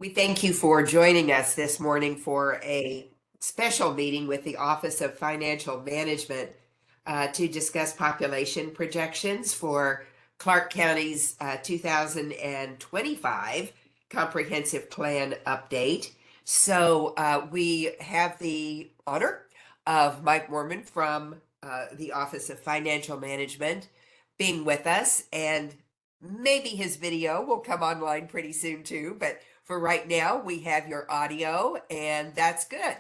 We thank you for joining us this morning for a special meeting with the Office of Financial Management to discuss population projections for Clark County's 2025 Comprehensive Plan Update. So we have the honor of Mike Moorman from the Office of Financial Management being with us, and maybe his video will come online pretty soon too, but for right now, we have your audio, and that's good.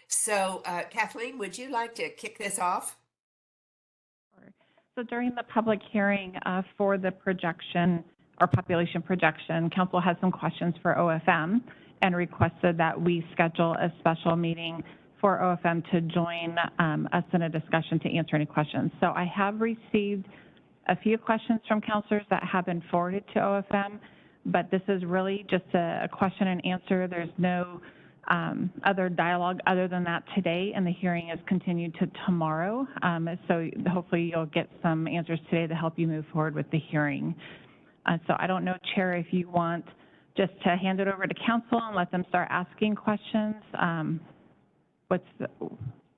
So, Kathleen, would you like to kick this off? So during the public hearing for the projection or population projection, Council has some questions for OFM and requested that we schedule a special meeting for OFM to join us in a discussion to answer any questions. So I have received a few questions from councilors that have been forwarded to OFM, but this is really just a question and answer. There's no other dialogue other than that today, and the hearing is continued to tomorrow. So hopefully you'll get some answers today to help you move forward with the hearing. So I don't know, Chair, if you want just to hand it over to council and let them start asking questions.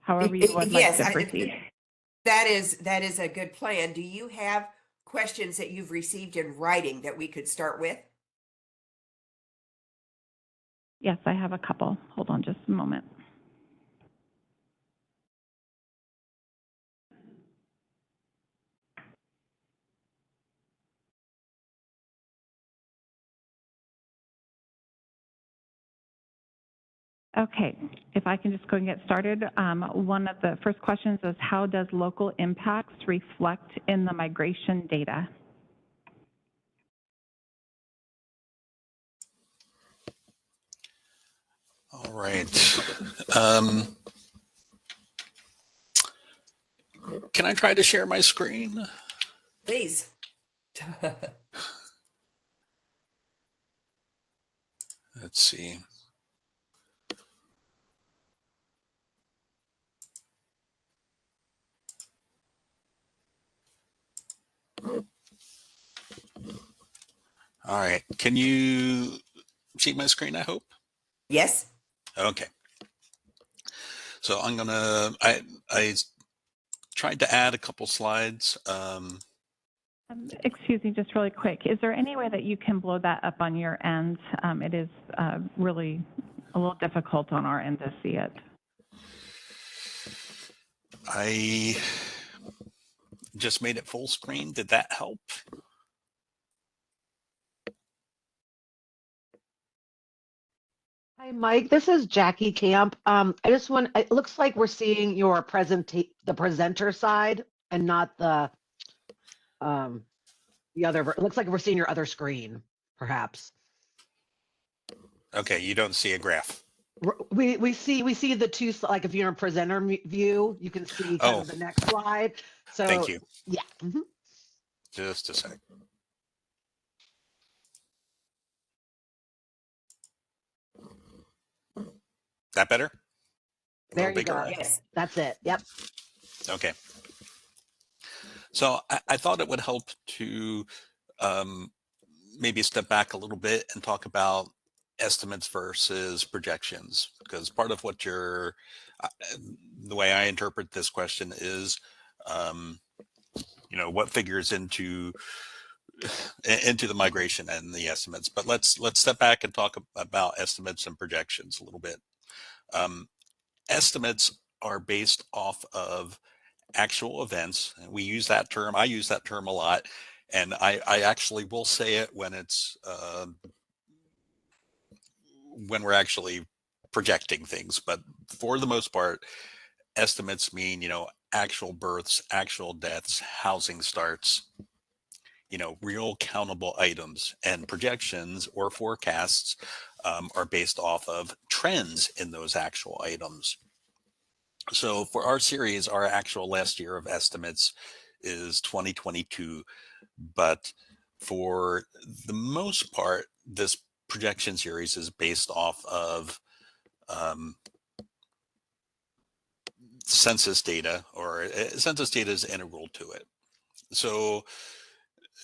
However you would like to proceed. That is a good plan. Do you have questions that you've received in writing that we could start with? Yes, I have a couple. Hold on just a moment. Okay, if I can just go and get started. One of the first questions is, how does local impacts reflect in the migration data? All right. Can I try to share my screen? Please. Let's see. All right. Can you see my screen, I hope? Yes. Okay. So I'm gonna, I tried to add a couple slides. Excuse me, just really quick. Is there any way that you can blow that up on your end? It is really a little difficult on our end to see it. I just made it full screen. Did that help? Hi, Mike. This is Jackie Camp. It looks like we're seeing your the presenter side and not the other. It looks like we're seeing your other screen, perhaps. Okay, you don't see a graph. We see the two, like if you're in presenter view, you can see kind of the next slide. So thank you. Yeah. Mm-hmm. Just a sec. That better? There you go. Yes, that's it. Yep. Okay. So I thought it would help to maybe step back a little bit and talk about estimates versus projections, because part of what the way I interpret this question is, what figures into the migration and the estimates. But let's step back and talk about estimates and projections a little bit. Estimates are based off of actual events. We use that term. I use that term a lot, and I actually will say it when it's when we're actually projecting things. But for the most part, estimates mean actual births, actual deaths, housing starts, real countable items. And projections or forecasts are based off of trends in those actual items. So for our series, our actual last year of estimates is 2022. But for the most part, this projection series is based off of census data, or census data is integral to it. So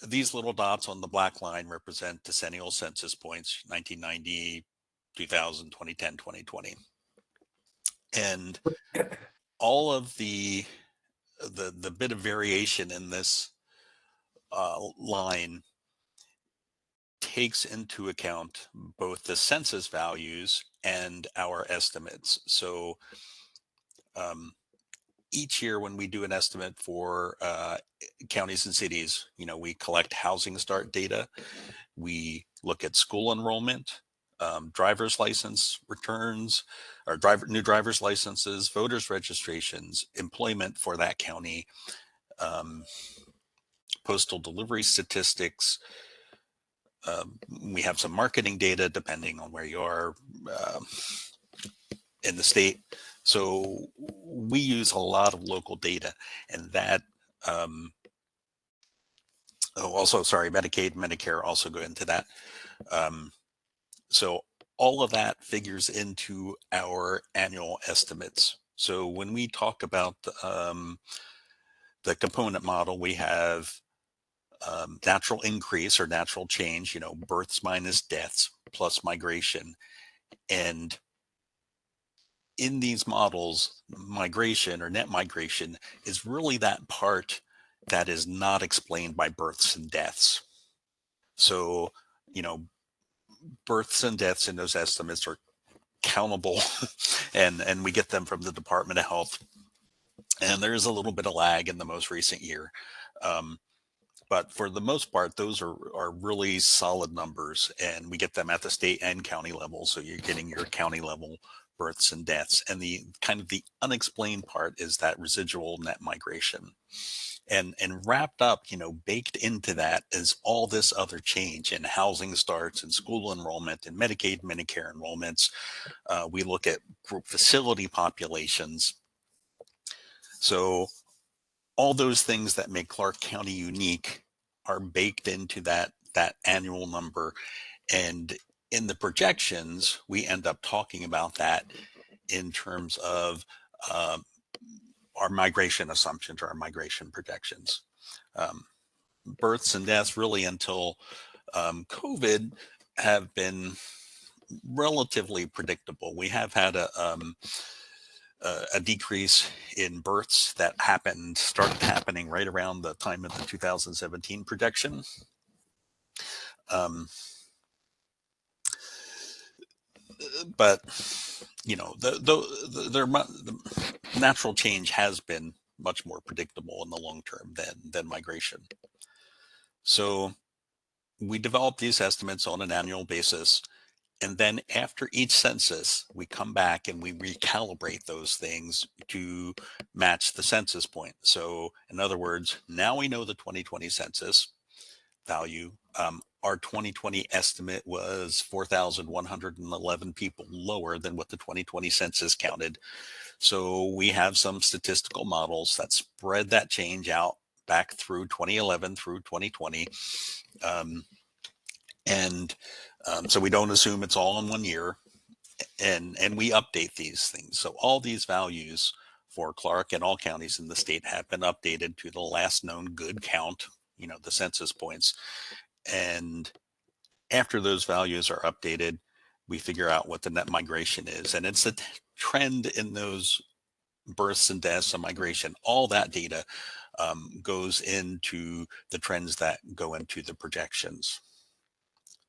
these little dots on the black line represent decennial census points, 1990 2000, 2010, 2020. And all of the bit of variation in this line takes into account both the census values and our estimates. So each year when we do an estimate for counties and cities, we collect housing start data. We look at school enrollment, driver's license returns, or new driver's licenses, voters registrations, employment for that county, postal delivery statistics. We have some marketing data depending on where you are in the state. So we use a lot of local data, and that also, sorry, Medicaid, Medicare also go into that. So all of that figures into our annual estimates. So when we talk about the component model, we have natural increase or natural change, births minus deaths plus migration. And in these models, migration or net migration is really that part that is not explained by births and deaths. So, births and deaths in those estimates are countable and we get them from the Department of Health. And there's a little bit of lag in the most recent year. But for the most part, those are really solid numbers, and we get them at the state and county level. So you're getting your county level births and deaths. And the kind of the unexplained part is that residual net migration. And wrapped up, baked into that is all this other change in housing starts and school enrollment and Medicaid, Medicare enrollments. We look at group facility populations. So all those things that make Clark County unique are baked into that annual number. And in the projections, we end up talking about that in terms of our migration assumptions or our migration projections. Births and deaths really until COVID have been relatively predictable. We have had a decrease in births that started happening right around the time of the 2017 projection. But the natural change has been much more predictable in the long term than migration. So we develop these estimates on an annual basis. And then after each census, we come back and we recalibrate those things to match the census point. So in other words, now we know the 2020 census value. Our 2020 estimate was 4,111 people lower than what the 2020 census counted. So we have some statistical models that spread that change out back through 2011 through 2020. So we don't assume it's all in 1 year, and we update these things. So all these values for Clark and all counties in the state have been updated to the last known good count, the census points. And after those values are updated, we figure out what the net migration is. And it's a trend in those births and deaths and migration. All that data goes into the trends that go into the projections.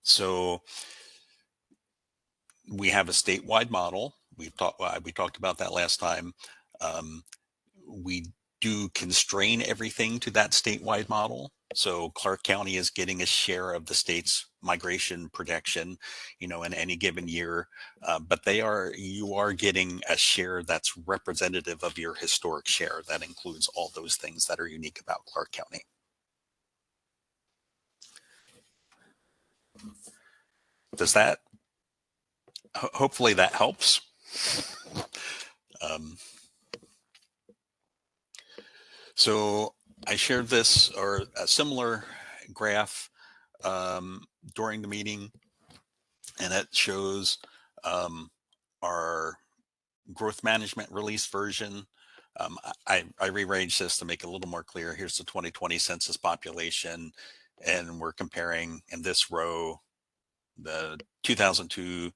So we have a statewide model. We talked about that last time. We do constrain everything to that statewide model. So Clark County is getting a share of the state's migration projection, in any given year. But you are getting a share that's representative of your historic share. That includes all those things that are unique about Clark County. Does that, hopefully that helps. So I shared this or a similar graph during the meeting, and it shows our growth management release version. I rearranged this to make it a little more clear. Here's the 2020 census population, and we're comparing in this row the 2002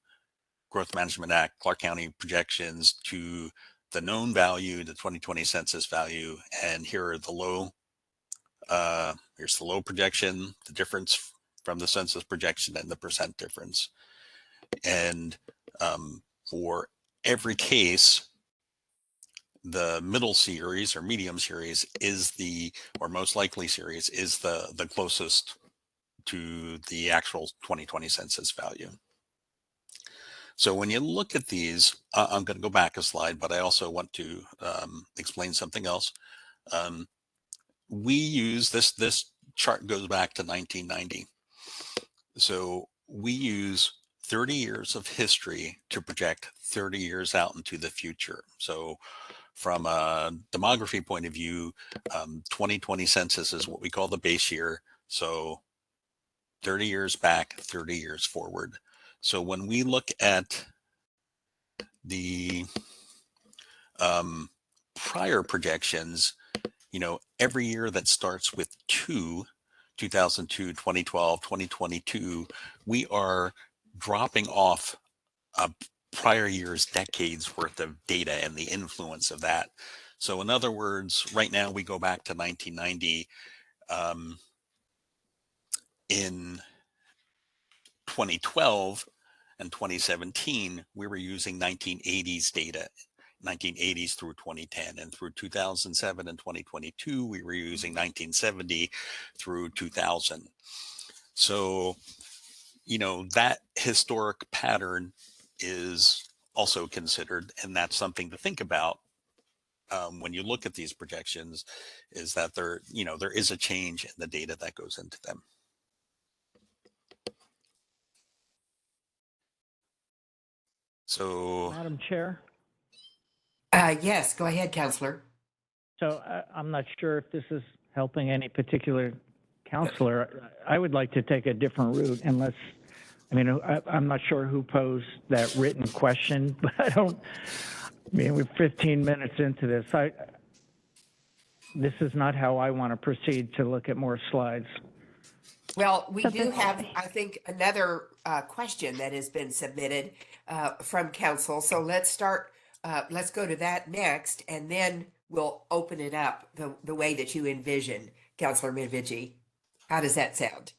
Growth Management Act, Clark County projections to the known value, the 2020 census value, and here are the low. Here's the low projection, the difference from the census projection, and the percent difference. And for every case, the middle series or medium series is the, or most likely series is the closest to the actual 2020 census value. So when you look at these, I'm going to go back a slide, but I also want to explain something else. We use this chart goes back to 1990. So we use 30 years of history to project 30 years out into the future. So from a demography point of view, 2020 census is what we call the base year. So 30 years back, 30 years forward. So when we look at the prior projections, you know, every year that starts with 2002, 2012, 2022, we are dropping off a prior year's decades worth of data and the influence of that. So in other words, right now we go back to 1990. In 2012 and 2017, we were using 1980s data, 1980s through 2010, and through 2007 and 2022, we were using 1970 through 2000. So, you know, that historic pattern is also considered, and that's something to think about when you look at these projections, is that there, you know, there is a change in the data that goes into them. So, Madam Chair, Yes, go ahead, Counselor. so I'm not sure if this is helping any particular counselor. I would like to take a different route unless, I mean, I'm not sure who posed that written question, but I mean, we're 15 minutes into this. This is not how I want to proceed to look at more slides. Well, we So do this- have, I think, another question that has been submitted from council. So let's start, let's go to that next, and then we'll open it up the way that you envision, Councilor Midvigi. How does that sound?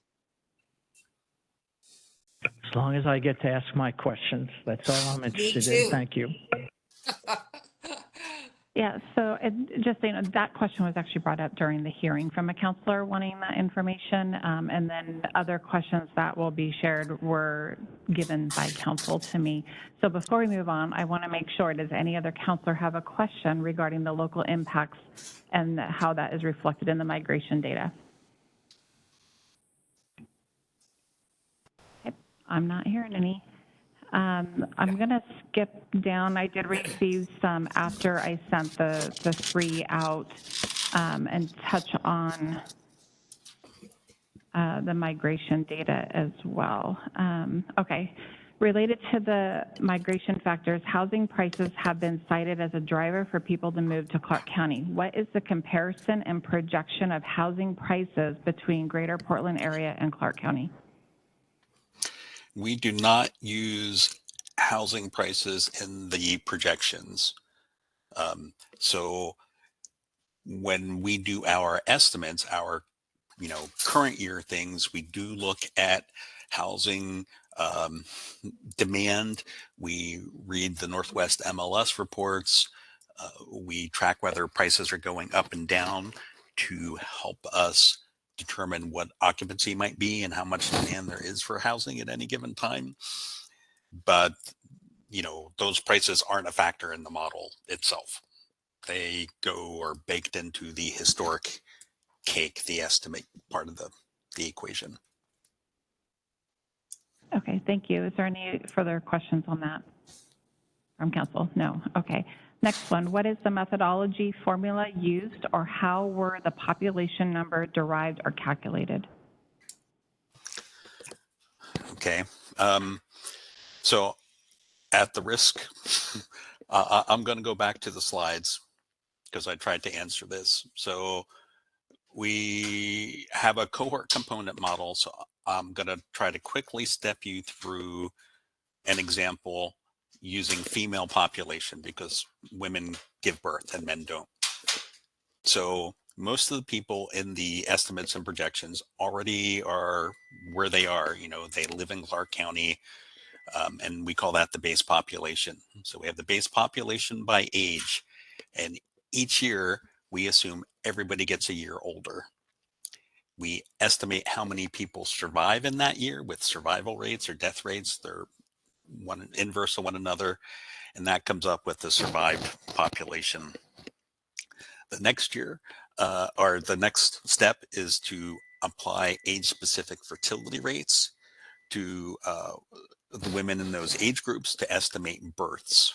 As long as I get to ask my questions, that's all I'm interested too. in. Thank you. Yeah, so just so you know, that question was actually brought up during the hearing from a counselor wanting that information. And then other questions that will be shared were given by council to me. So before we move on, I want to make sure, does any other counselor have a question regarding the local impacts and how that is reflected in the migration data? Okay, I'm not hearing any. I'm going to skip down. I did receive some after I sent the three out and touch on the migration data as well. Okay. Related to the migration factors, housing prices have been cited as a driver for people to move to Clark County. What is the comparison and projection of housing prices between Greater Portland area and Clark County? we do not use housing prices in the projections. So when we do our estimates, our current year things, we do look at housing demand. We read the Northwest MLS reports. We track whether prices are going up and down to help us determine what occupancy might be and how much demand there is for housing at any given time. But, those prices aren't a factor in the model itself. They are baked into the historic cake, the estimate part of the equation. Okay, thank you. Is there any further questions on that from council? No. Okay. Next one, what is the methodology formula used, or how were the population number derived or calculated? Okay. So at the risk, I'm going to go back to the slides because I tried to answer this. So we have a cohort component model. So I'm going to try to quickly step you through an example using female population because women give birth and men don't. So most of the people in the estimates and projections already are where they are. You know, they live in Clark County, and we call that the base population. So we have the base population by age, and each year we assume everybody gets a year older. We estimate how many people survive in that year with survival rates or death rates. They're one inverse of one another, and that comes up with the survived population. The next year, or the next step is to apply age-specific fertility rates to the women in those age groups to estimate births.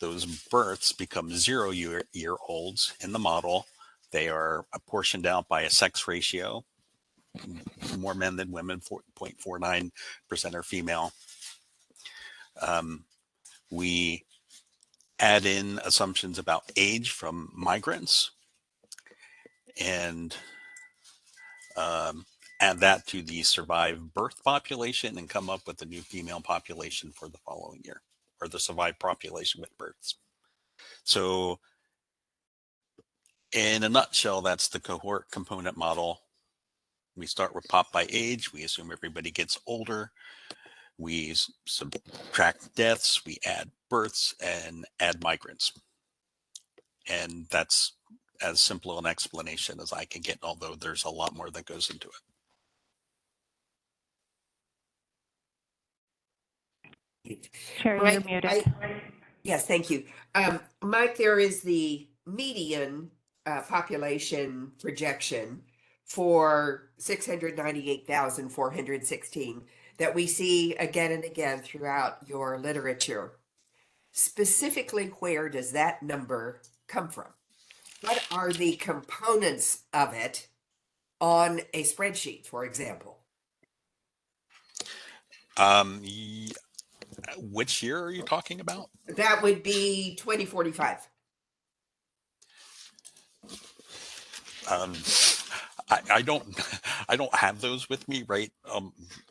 Those births become 0-year-olds in the model. They are apportioned out by a sex ratio. More men than women, 0.49% are female. We add in assumptions about age from migrants and add that to the survived birth population and come up with a new female population for the following year, or the survived population with births. So in a nutshell, that's the cohort component model. We start with pop by age. We assume everybody gets older. We subtract deaths, we add births, and add migrants. And that's as simple an explanation as I can get, although there's a lot more that goes into it. Chair, you're Mike, muted. yes, thank you. Mike, there is the median population projection for 698,416 that we see again and again throughout your literature. Specifically, where does that number come from? What are the components of it on a spreadsheet, for example? Which year are you talking about? That would be 2045. I don't have those with me right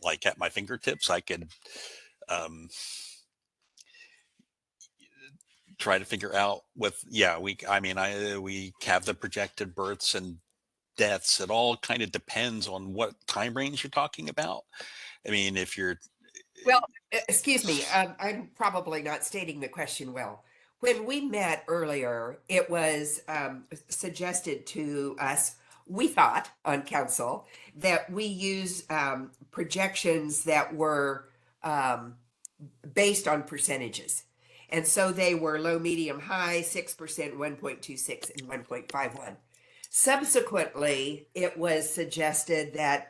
like at my fingertips. I could try to figure out with we have the projected births and deaths. It all kind of depends on what time range you're talking about. I mean, if you're excuse me, I'm probably not stating the question well. When we met earlier, it was suggested to us, we thought on council, that we use projections that were based on percentages. And so they were low, medium, high, 6%, 1.26, and 1.51. Subsequently, it was suggested that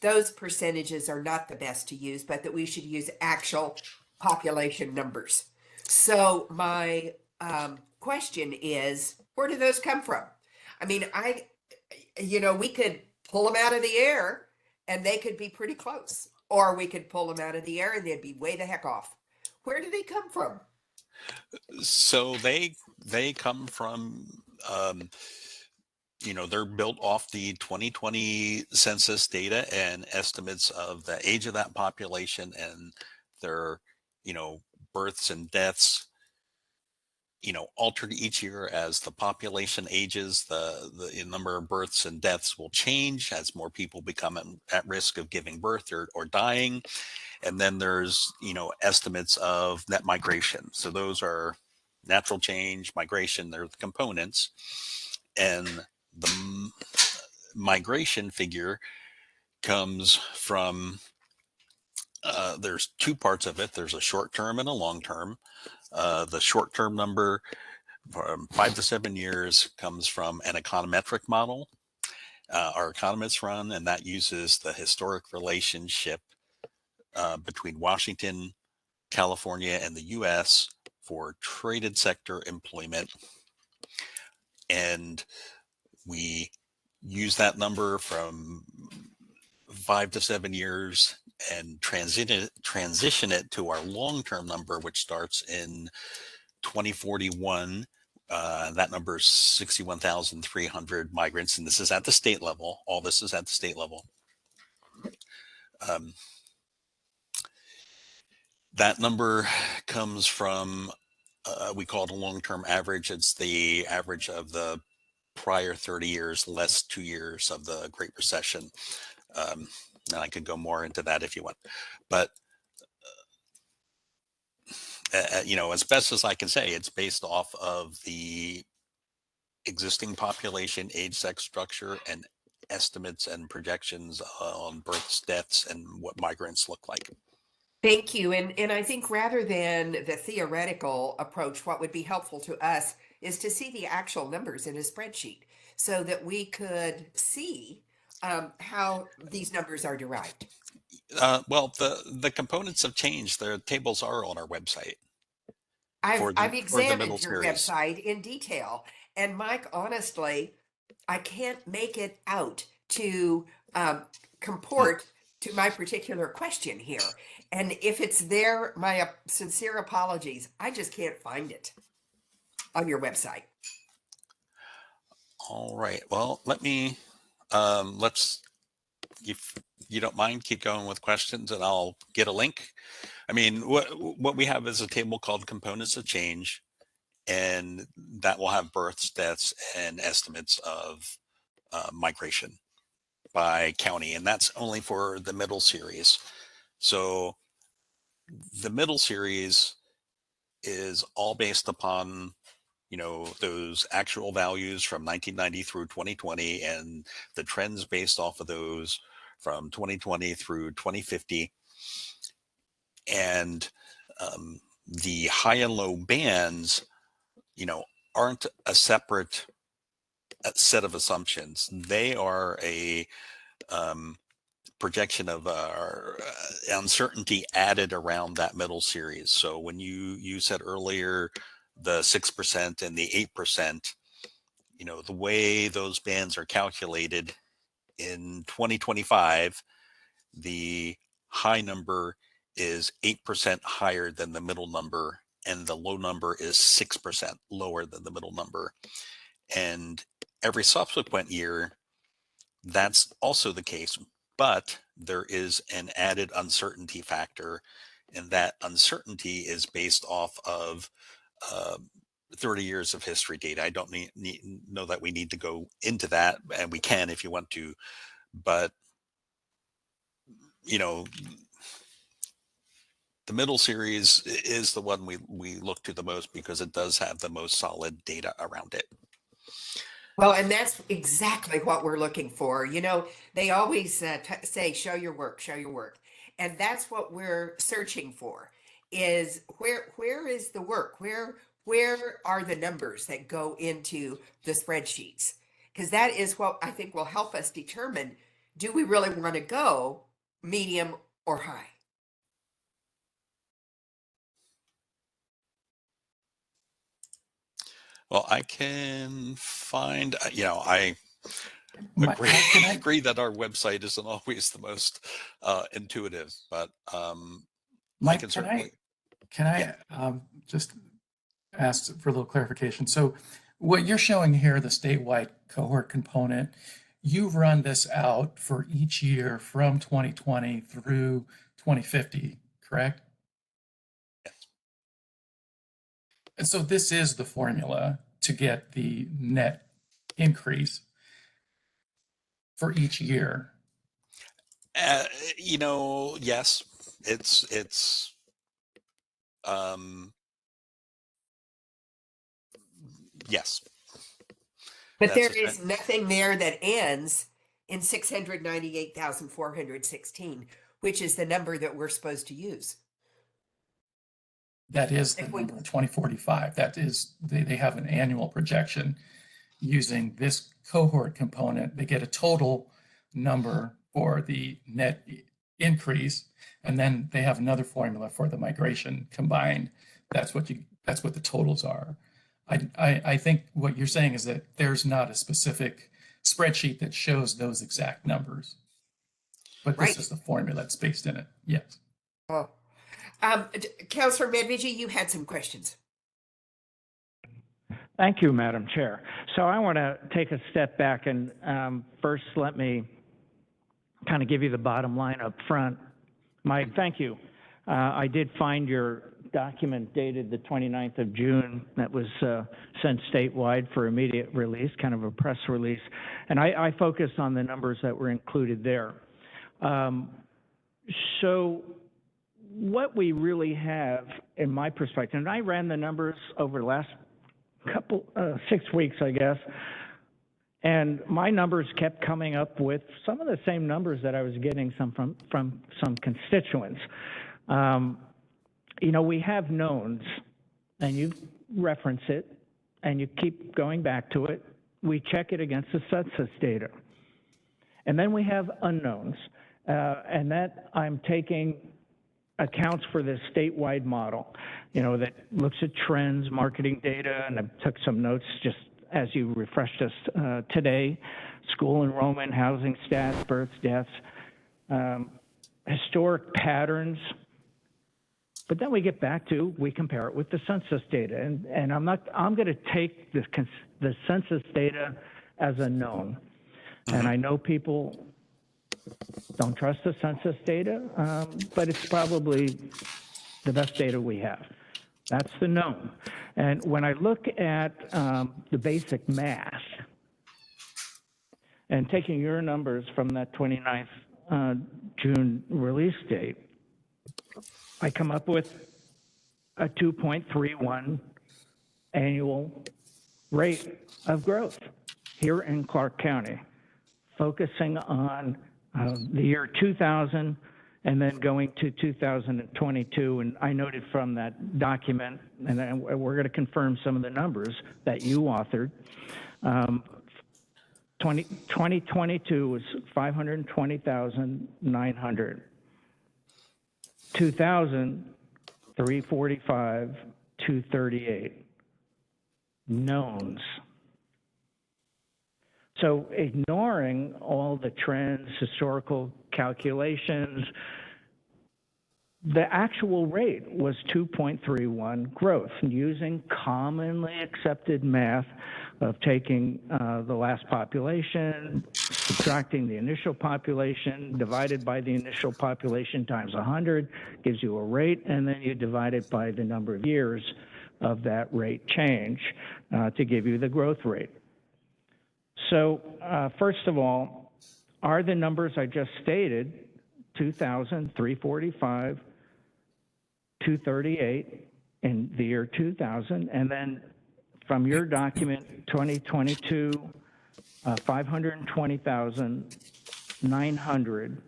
those percentages are not the best to use, but that we should use actual population numbers. So my question is, where do those come from? I mean, we could pull them out of the air and they could be pretty close, or we could pull them out of the air and they'd be way the heck off. Where do they come from? So they come from, they're built off the 2020 census data and estimates of the age of that population and their, births and deaths, altered each year as the population ages. The number of births and deaths will change as more people become at risk of giving birth or dying. And then there's, estimates of net migration. So those are natural change, migration, they're the components. And the migration figure comes from, there's two parts of it. There's a short term and a long term. The short term number from 5 to 7 years comes from an econometric model our economists run, and that uses the historic relationship between Washington, California, and the US for traded sector employment. And we use that number from 5 to 7 years and transition it to our long-term number, which starts in 2041. That number is 61,300 migrants, and this is at the state level. All this is at the state level. That number comes from, we call it a long-term average. It's the average of the prior 30 years, less 2 years of the Great Recession. And I could go more into that if you want. But, as best as I can say, it's based off of the existing population, age, sex structure, and estimates and projections on births, deaths, and what migrants look like. Thank you. And I think rather than the theoretical approach, what would be helpful to us is to see the actual numbers in a spreadsheet so that we could see how these numbers are derived. Well, the components have changed. The tables are on our website I've for the middle examined your series. website in detail, and Mike, honestly, I can't make it out to comport to my particular question here. And if it's there, my sincere apologies. I just can't find it on your website. All right. Well, let's, if you don't mind, keep going with questions, and I'll get a link. I mean, what we have is a table called Components of Change, and that will have births, deaths, and estimates of migration by county, and that's only for the middle series. So the middle series is all based upon those actual values from 1990 through 2020, and the trends based off of those from 2020 through 2050. And the high and low bands aren't a separate set of assumptions. They are a projection of uncertainty added around that middle series. So when you said earlier the 6% and the 8%, the way those bands are calculated in 2025, the high number is 8% higher than the middle number, and the low number is 6% lower than the middle number. And every subsequent year, that's also the case, but there is an added uncertainty factor, and that uncertainty is based off of 30 years of history data. I don't know that we need to go into that, and we can if you want to, but the middle series is the one we look to the most because it does have the most solid data around it. Well, and that's exactly what we're looking for. They always say, show your work, show your work. And that's what we're searching for is where is the work? Where are the numbers that go into the spreadsheets? Because that is what I think will help us determine, do we really want to go medium or high? Well, I can find, I Mike, agree, can I, agree that our website isn't always the most intuitive, but I Mike, can certainly. can I just ask for a little clarification? So what you're showing here, the statewide cohort component, you've run this out for each year from 2020 through 2050, correct? Yes. And so this is the formula to get the net increase for each year. Yes, it's yes. But That's there is nothing there that ends in 698,416, which is the number that we're supposed to use. That is the If we- number 2045. That is, they have an annual projection using this cohort component. They get a total number for the net increase, and then they have another formula for the migration combined. That's what the totals are. I think what you're saying is that there's not a specific spreadsheet that shows those exact numbers, but this Right. is the formula that's based in it. Yes. Oh. Councillor Medvigi, you had some questions. Thank you, Madam Chair. So I want to take a step back and first let me kind of give you the bottom line up front. Mike, thank you I did find your document dated the 29th of June that was sent statewide for immediate release, kind of a press release. And I focused on the numbers that were included there. So what we really have, in my perspective, and I ran the numbers over the last 6 weeks, I guess, and my numbers kept coming up with some of the same numbers that I was getting from some constituents. You know, we have knowns, and you reference it, and you keep going back to it. We check it against the census data. And then we have unknowns, and that I'm taking accounts for this statewide model, you know, that looks at trends, marketing data, and I took some notes just as you refreshed us today, school enrollment, housing stats, births, deaths, historic patterns. But then we get back to, we compare it with the census data. And I'm going to take the census data as a known. And I know people don't trust the census data, but it's probably the best data we have. That's the known. And when I look at the basic math, and taking your numbers from that 29th June release date, I come up with a 2.31 annual rate of growth here in Clark County, focusing on the year 2000 and then going to 2022. And I noted from that document, and we're going to confirm some of the numbers that you authored. 2022 was 520,900. 2000, 345, 238. Knowns. So ignoring all the trends, historical calculations, the actual rate was 2.31 growth using commonly accepted math of taking the last population, subtracting the initial population, divided by the initial population times 100, gives you a rate, and then you divide it by the number of years of that rate change to give you the growth rate. So first of all, are the numbers I just stated, 2,000, 345, 238 in the year 2000, and then from your document, 2022, 520,900,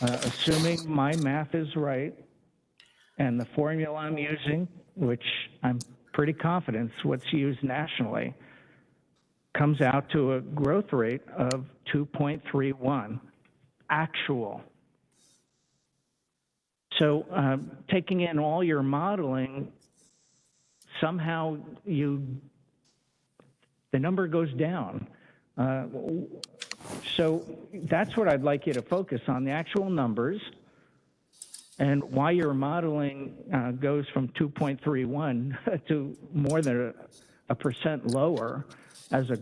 assuming my math is right, and the formula I'm using, which I'm pretty confident is what's used nationally, comes out to a growth rate of 2.31 actual. So taking in all your modeling, somehow the number goes down. So that's what I'd like you to focus on, the actual numbers, and why your modeling goes from 2.31 to more than a percent lower as a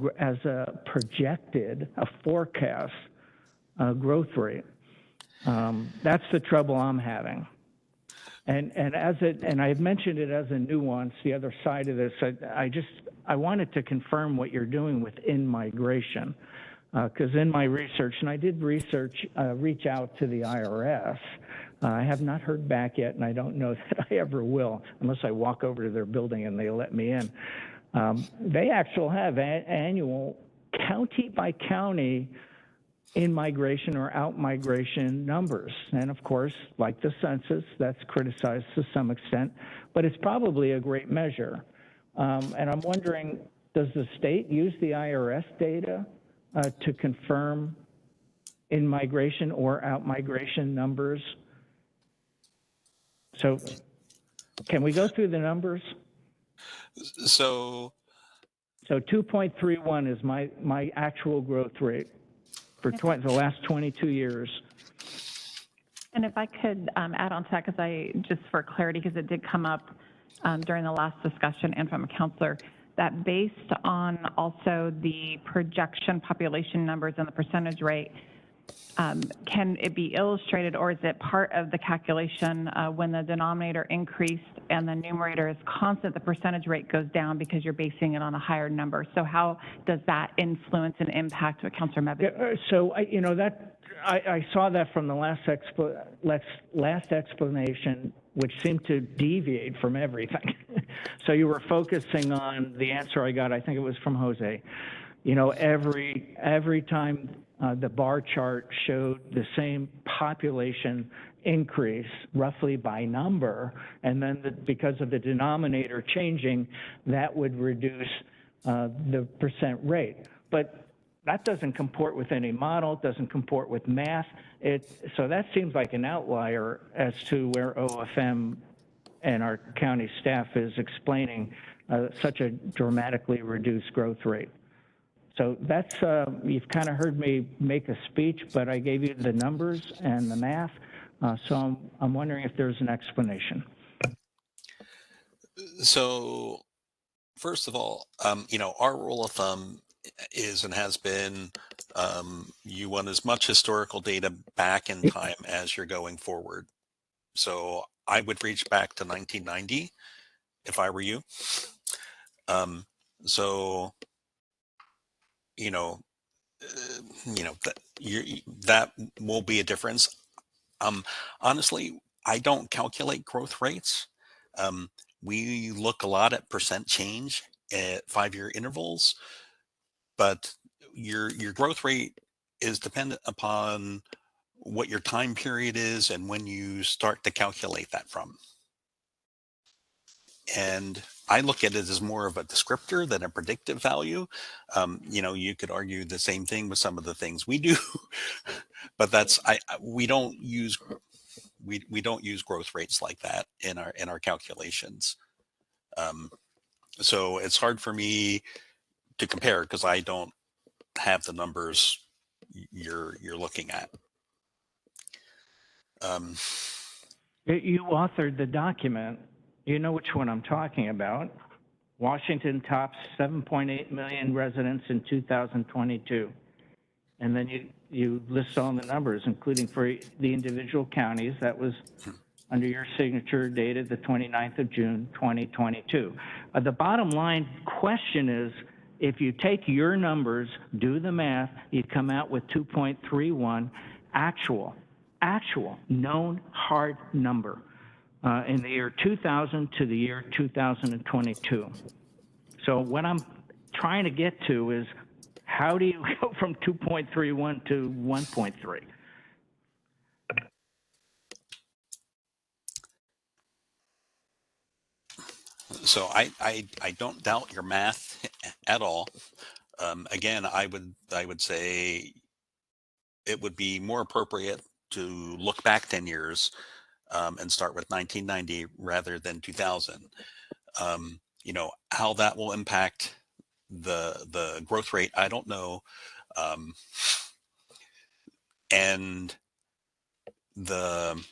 projected, a forecast growth rate. That's the trouble I'm having. And I've mentioned it as a nuance, the other side of this, I wanted to confirm what you're doing with in-migration. Because in my research, and I did reach out to the IRS, I have not heard back yet, and I don't know that I ever will, unless I walk over to their building and they let me in. They actually have annual county by county in-migration or out-migration numbers. And of course, like the census, that's criticized to some extent, but it's probably a great measure. And I'm wondering, does the state use the IRS data to confirm in-migration or out-migration numbers? So can we go through the numbers? So 2.31 is my actual growth rate for the last 22 years. And if I could add on to that, just for clarity, because it did come up during the last discussion and from a counselor, that based on also the projection population numbers and the percentage rate, Can it be illustrated, or is it part of the calculation when the denominator increased and the numerator is constant, the percentage rate goes down because you're basing it on a higher number? So how does that influence and impact what Councilor Mebane? Yeah, so I saw that from the last explanation, which seemed to deviate from everything. So you were focusing on the answer I got. I think it was from Jose. Every time the bar chart showed the same population increase roughly by number, and then because of the denominator changing, that would reduce the percent rate. But that doesn't comport with any model, doesn't comport with math. So that seems like an outlier as to where OFM and our county staff is explaining such a dramatically reduced growth rate. So that's, you've kind of heard me make a speech, but I gave you the numbers and the math. So I'm wondering if there's an explanation. So first of all, our rule of thumb is and has been, you want as much historical data back in time as you're going forward. So I would reach back to 1990 if I were you. That will be a difference. Honestly, I don't calculate growth rates. We look a lot at percent change at 5-year intervals, but your growth rate is dependent upon what your time period is and when you start to calculate that from. And I look at it as more of a descriptor than a predictive value. You could argue the same thing with some of the things we do, but we don't use growth rates like that in our calculations. So it's hard for me to compare because I don't have the numbers you're looking at. You authored the document. You know which one I'm talking about. Washington tops 7.8 million residents in 2022. And then you list all the numbers, including for the individual counties. That was under your signature dated the 29th of June, 2022. The bottom line question is, if you take your numbers, do the math, you come out with 2.31 actual known hard number in the year 2000 to the year 2022. So what I'm trying to get to is, how do you go from 2.31 to 1.3? So I don't doubt your math at all. Again, I would say it would be more appropriate to look back 10 years and start with 1990 rather than 2000. How that will impact the growth rate, I don't know. And the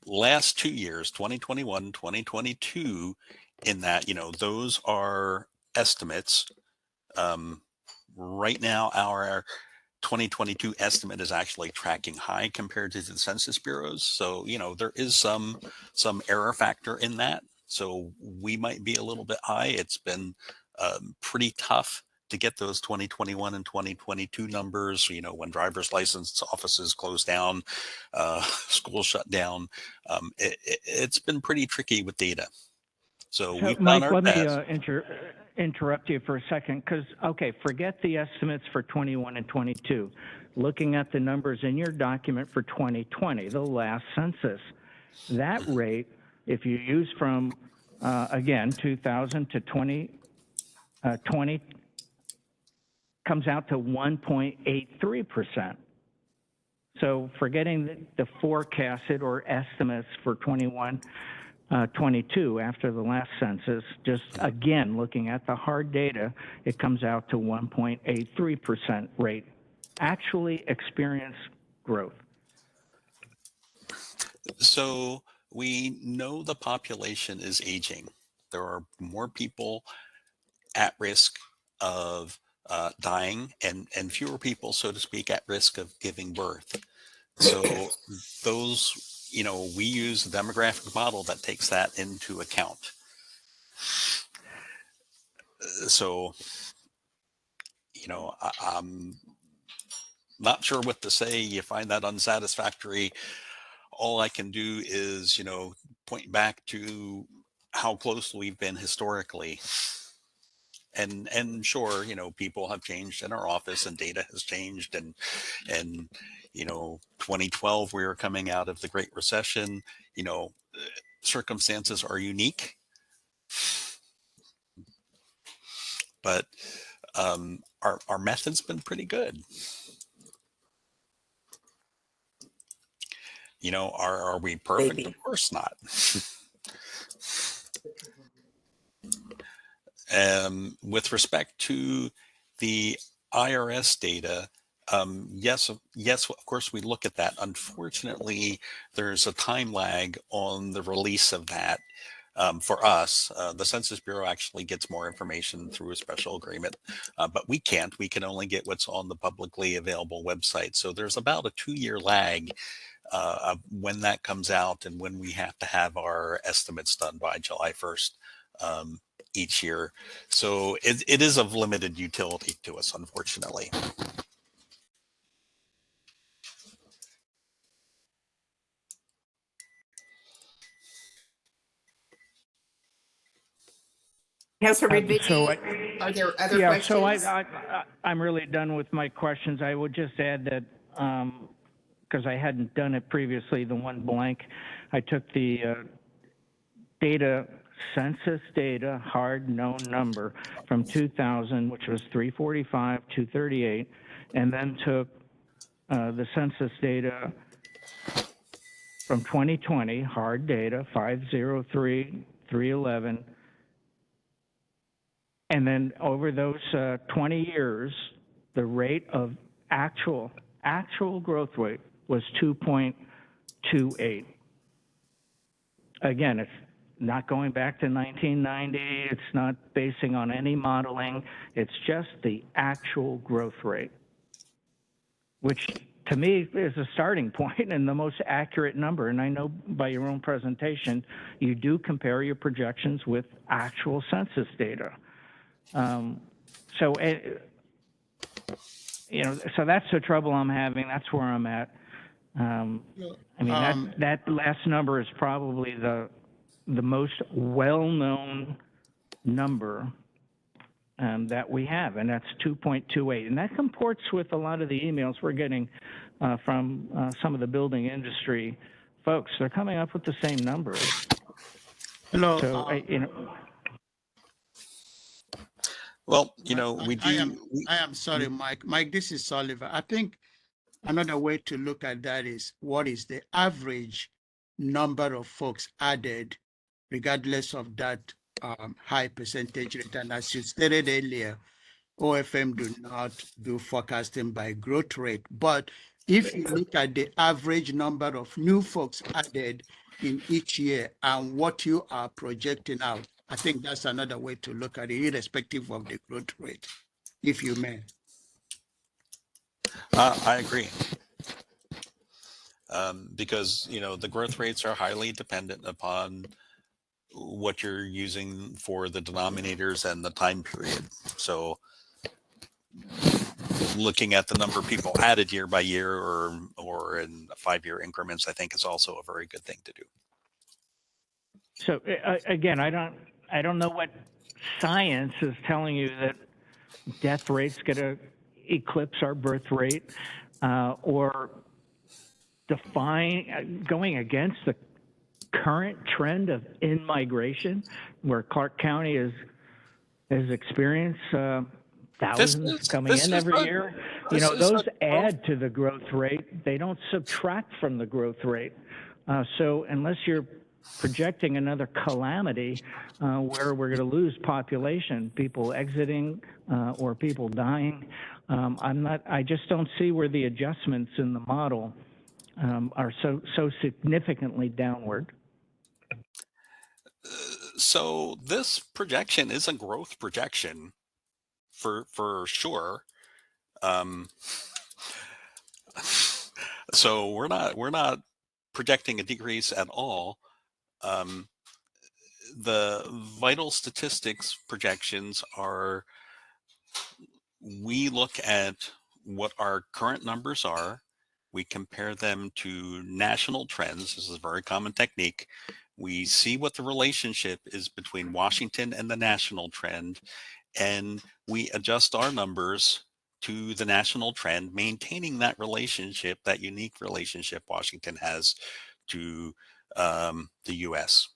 last 2 years, 2021, 2022, in that, those are estimates. Right now, our 2022 estimate is actually tracking high compared to the Census Bureau's. So, there is some error factor in that. So we might be a little bit high. It's been pretty tough to get those 2021 and 2022 numbers, when driver's license offices closed down, schools shut down. It's been pretty tricky with data. So we've Mike, done our best. Let me interrupt you for a second, because, okay, forget the estimates for 21 and 22. Looking at the numbers in your document for 2020, the last census, that rate, if you use from, again, 2000 to 2020, comes out to 1.83%. So forgetting the forecasted or estimates for 21, 22 after the last census, just again, looking at the hard data, it comes out to 1.83% rate. Actually experience growth. So we know the population is aging. There are more people at risk of dying and fewer people, so to speak, at risk of giving birth. So those, we use a demographic model that takes that into account. So, I'm not sure what to say. You find that unsatisfactory. All I can do is, point back to how close we've been historically. And sure, people have changed in our office and data has changed, and 2012 we were coming out of the Great Recession. Circumstances are unique, but our method's been pretty good. Are we perfect? Maybe. Of course not. With respect to the IRS data, yes, of course we look at that. Unfortunately, there's a time lag on the release of that. For us, the Census Bureau actually gets more information through a special agreement, but we can't. We can only get what's on the publicly available website. So there's about a 2-year lag of when that comes out and when we have to have our estimates done by July 1st each year. So it is of limited utility to us, unfortunately. Councilor So Ridvigi, are there other Yeah, questions? so I'm really done with my questions. I would just add that, because I hadn't done it previously, the one blank, I took the census data, hard known number from 2000, which was 345, 238, and then took the census data from 2020, hard data, 503, 311, and then over those 20 years, the rate of actual growth rate was 2.28. Again, it's not going back to 1990. It's not basing on any modeling. It's just the actual growth rate, which to me is a starting point and the most accurate number. And I know by your own presentation, you do compare your projections with actual census data. So that's the trouble I'm having. That's where I'm at. That last number is probably the most well-known number that we have, and that's 2.28. And that comports with a lot of the emails we're getting from some of the building industry folks. They're coming up with the same numbers. Hello. So, Well, I am sorry, Mike. Mike, this is Sullivan. I think another way to look at that is what is the average number of folks added, regardless of that high percentage rate. And as you stated earlier, OFM do not do forecasting by growth rate. But if you look at the average number of new folks added in each year and what you are projecting out, I think that's another way to look at it, irrespective of the growth rate, if you may. I agree. Because, the growth rates are highly dependent upon what you're using for the denominators and the time period. So looking at the number of people added year by year or in 5-year increments, I think is also a very good thing to do. So again, I don't know what science is telling you that death rate's going to eclipse our birth rate, or going against the current trend of in-migration, where Clark County has experienced thousands coming in every year. Those add to the growth rate. They don't subtract from the growth rate. So unless you're projecting another calamity where we're going to lose population, people exiting or people dying, I just don't see where the adjustments in the model are so significantly downward. So this projection is a growth projection for sure. So we're not projecting a decrease at all. The vital statistics projections are, we look at what our current numbers are, we compare them to national trends. This is a very common technique. We see what the relationship is between Washington and the national trend, and we adjust our numbers to the national trend, maintaining that relationship, that unique relationship Washington has to the U.S.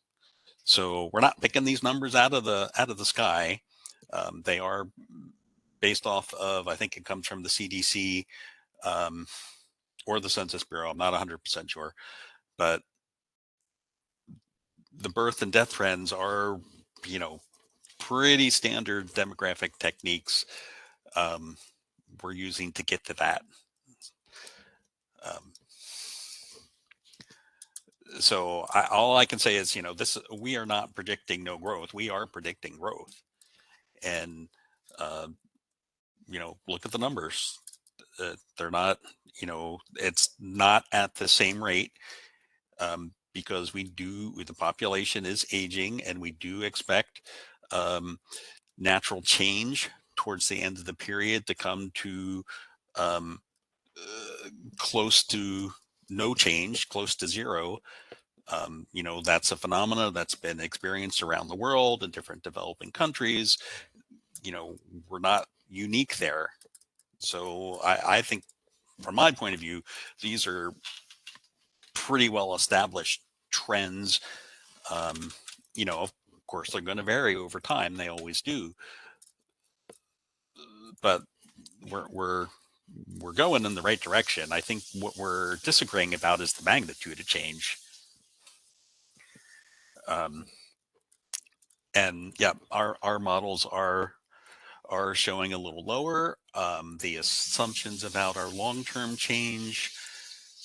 So we're not picking these numbers out of the sky. They are based off of, I think it comes from the CDC or the Census Bureau. I'm not 100% sure, but the birth and death trends are, pretty standard demographic techniques we're using to get to that. So all I can say is, we are not predicting no growth. We are predicting growth, and look at the numbers. They're not, it's not at the same rate because the population is aging, and we do expect natural change towards the end of the period to come to close to no change, close to zero. That's a phenomena that's been experienced around the world in different developing countries. We're not unique there. So I think, from my point of view, these are pretty well established trends. Of course, they're going to vary over time. They always do. But we're going in the right direction. I think what we're disagreeing about is the magnitude of change. And yeah, our models are showing a little lower. The assumptions about our long-term change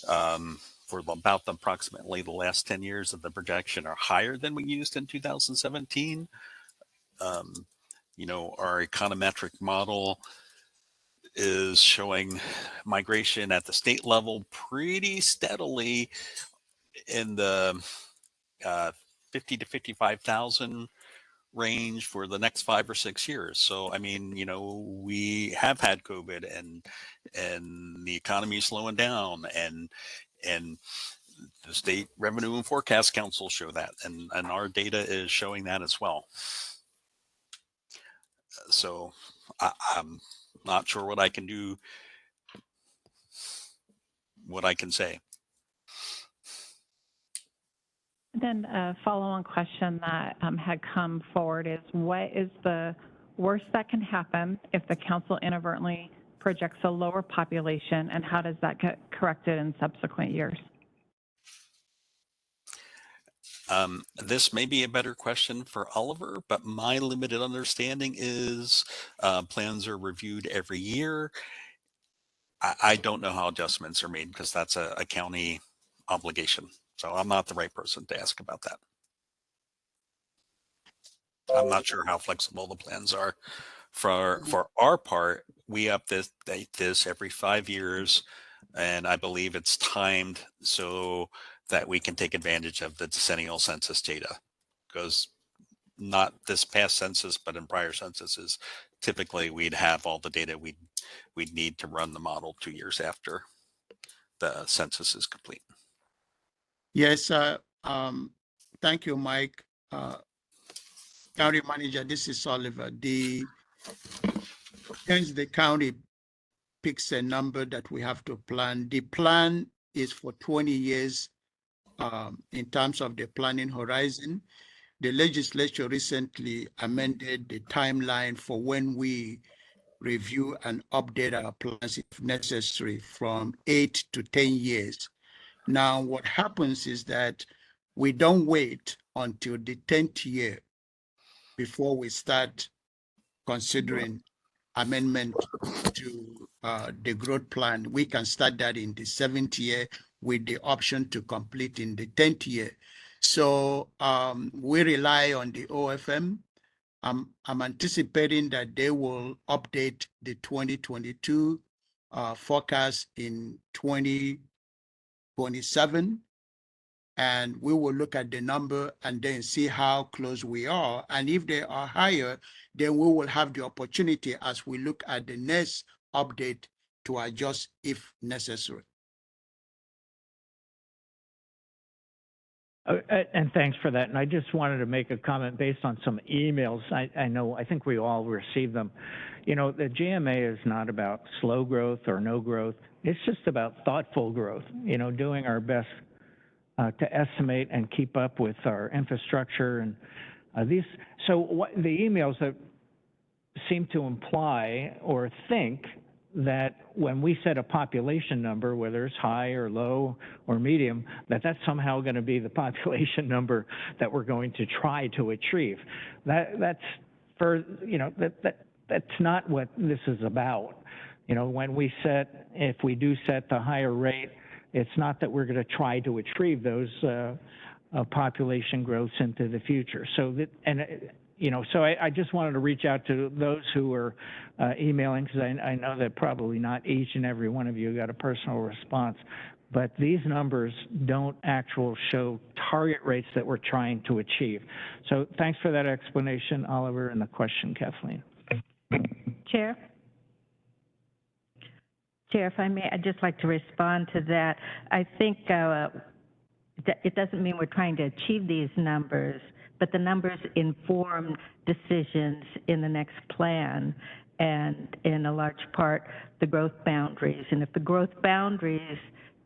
for about approximately the last 10 years of the projection are higher than we used in 2017. Our econometric model is showing migration at the state level pretty steadily in the 50 to 55,000 range for the next 5 or 6 years. So, we have had COVID and the economy is slowing down, and the State Revenue and Forecast Council show that, and our data is showing that as well. So I'm not sure what I can do, what I can say. Then a follow-on question that had come forward is, what is the worst that can happen if the council inadvertently projects a lower population, and how does that get corrected in subsequent years? This may be a better question for Oliver, but my limited understanding is plans are reviewed every year. I don't know how adjustments are made because that's a county obligation. So I'm not the right person to ask about that. I'm not sure how flexible the plans are. For our part, we update this every 5 years, and I believe it's timed so that we can take advantage of the decennial census data, because not this past census, but in prior censuses, typically we'd have all the data we'd need to run the model 2 years after the census is complete. Yes, thank you, Mike. County Manager, this is Oliver. Since the county picks a number that we have to plan, the plan is for 20 years in terms of the planning horizon. The legislature recently amended the timeline for when we review and update our plans if necessary from 8 to 10 years. Now, what happens is that we don't wait until the 10th year before we start considering amendment to the growth plan. We can start that in the 7th year with the option to complete in the 10th year. So we rely on the OFM I'm anticipating that they will update the 2022 forecast in 2027, and we will look at the number and then see how close we are. And if they are higher, then we will have the opportunity as we look at the next update to adjust if necessary. And thanks for that. And I just wanted to make a comment based on some emails. I think we all received them. You know, the GMA is not about slow growth or no growth. It's just about thoughtful growth, you know, doing our best to estimate and keep up with our infrastructure and what the emails that seem to imply or think that when we set a population number, whether it's high or low or medium, that's somehow going to be the population number that we're going to try to achieve. That's not what this is about. You know, if we do set the higher rate, it's not that we're going to try to achieve those population growths into the future. So I just wanted to reach out to those who are emailing, because I know that probably not each and every one of you got a personal response, but these numbers don't actually show target rates that we're trying to achieve. So thanks for that explanation, Oliver, and the question, Kathleen. Chair? Chair, if I may, I'd just like to respond to that. I think it doesn't mean we're trying to achieve these numbers, but the numbers inform decisions in the next plan, and in a large part, the growth boundaries. And if the growth boundaries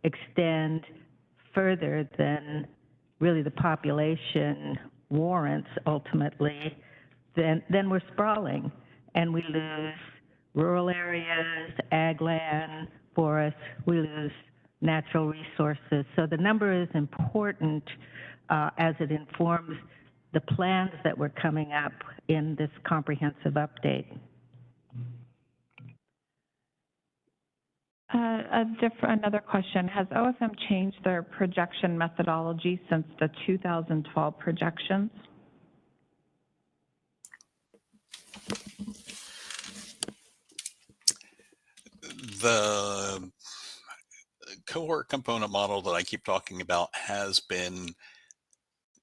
extend further than really the population warrants ultimately, then we're sprawling, and we lose rural areas, ag land, forests, we lose natural resources. So the number is important as it informs the plans that we're coming up in this comprehensive update. Another question. Has OFM changed their projection methodology since the 2012 projections? The cohort component model that I keep talking about has been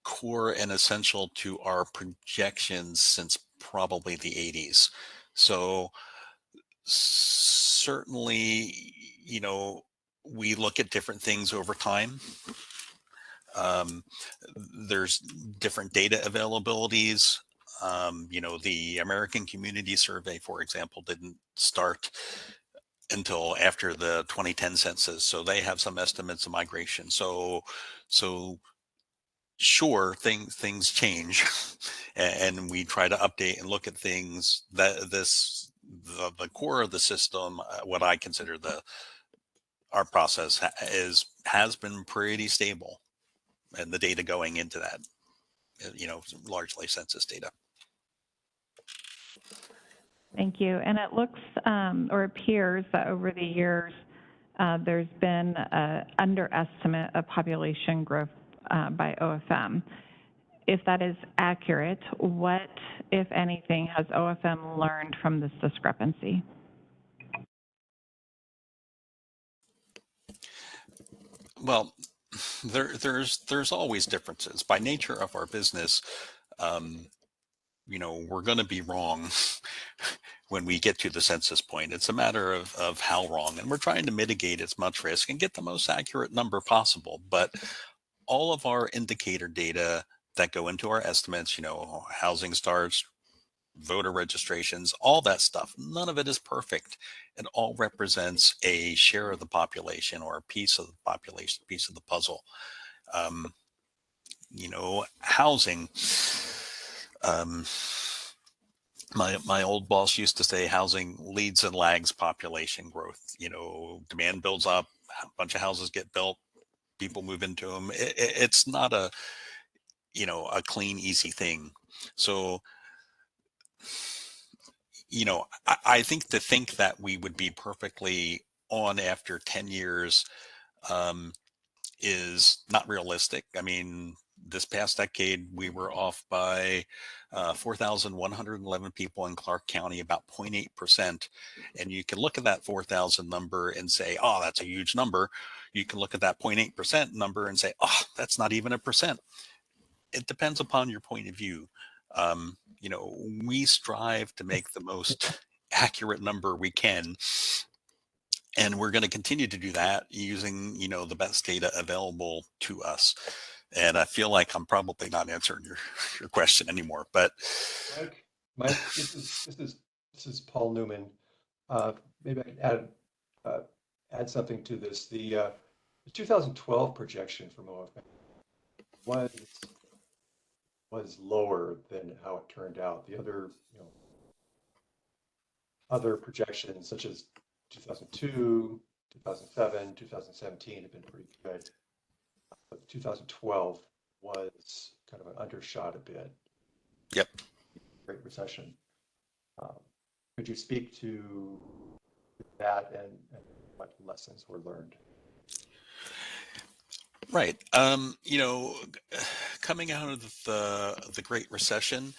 core and essential to our projections since probably the 80s. So certainly, you know, we look at different things over time. There's different data availabilities. You know, the American Community Survey, for example, didn't start until after the 2010 census, so they have some estimates of migration. So sure, things change, and we try to update and look at things. That the core of the system, what I consider our process has been pretty stable, and the data going into that, you know, largely census data. Thank you. And it looks or appears that over the years, there's been an underestimate of population growth by OFM. If that is accurate, what, if anything, has OFM learned from this discrepancy? Well, there's always differences by nature of our business. You know, we're going to be wrong when we get to the census point. It's a matter of how wrong, and we're trying to mitigate as much risk and get the most accurate number possible. But all of our indicator data that go into our estimates, you know, housing starts, voter registrations, all that stuff, none of it is perfect. It all represents a share of the population or a piece of the population, piece of the puzzle. You know, housing. My old boss used to say housing leads and lags population growth. You know, demand builds up, a bunch of houses get built, people move into them. It's not a, you know, a clean, easy thing. So, you know, I think to think that we would be perfectly on after 10 years is not realistic. I mean, this past decade, we were off by 4,111 people in Clark County, about 0.8%. And you can look at that 4,000 number and say, oh, that's a huge number. You can look at that 0.8% number and say, oh, that's not even a percent. It depends upon your point of view. You know, we strive to make the most accurate number we can. And we're going to continue to do that using, you know, the best data available to us. And I feel like I'm probably not answering your question anymore, but Mike, this is Paul Newman. Maybe I can add something to this. The 2012 projection from OFM was lower than how it turned out. The other, other projections such as 2002, 2007, 2017 have been pretty good. But 2012 was kind of an undershot a bit. Yep. Great Recession. Could you speak to that and what lessons were learned? Right. You know, coming out of the Great Recession,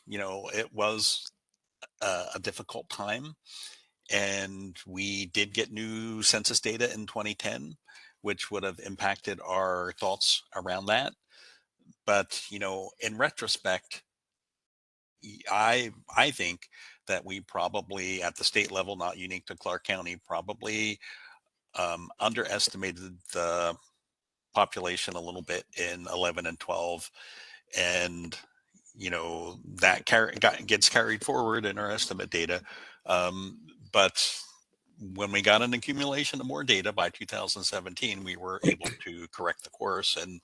you know, it was a difficult time, and we did get new census data in 2010, which would have impacted our thoughts around that. But you know, in retrospect, I think that we probably at the state level, not unique to Clark County, probably underestimated the population a little bit in 11 and 12, and you know that gets carried forward in our estimate data. But when we got an accumulation of more data by 2017, we were able to correct the course and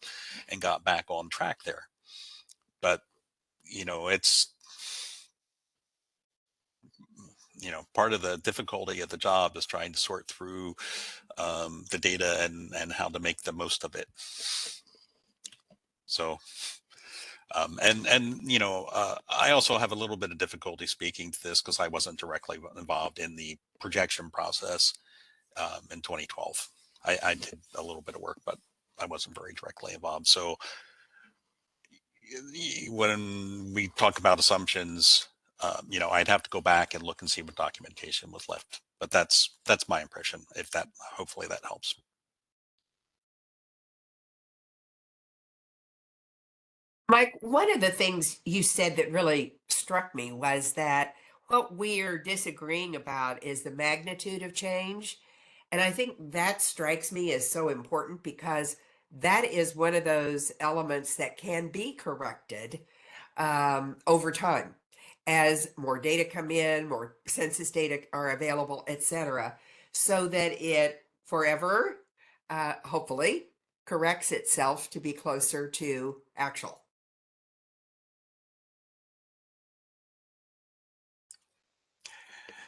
got back on track there. But you know, it's, you know, part of the difficulty of the job is trying to sort through the data and how to make the most of it. So and you know, I also have a little bit of difficulty speaking to this because I wasn't directly involved in the projection process in 2012. I did a little bit of work, but I wasn't very directly involved. So when we talk about assumptions, you know, I'd have to go back and look and see what documentation was left. But that's my impression. If that, hopefully that helps. Mike, one of the things you said that really struck me was that what we're disagreeing about is the magnitude of change. And I think that strikes me as so important because that is one of those elements that can be corrected over time as more data come in, more census data are available, et cetera, so that it forever, hopefully, corrects itself to be closer to actual.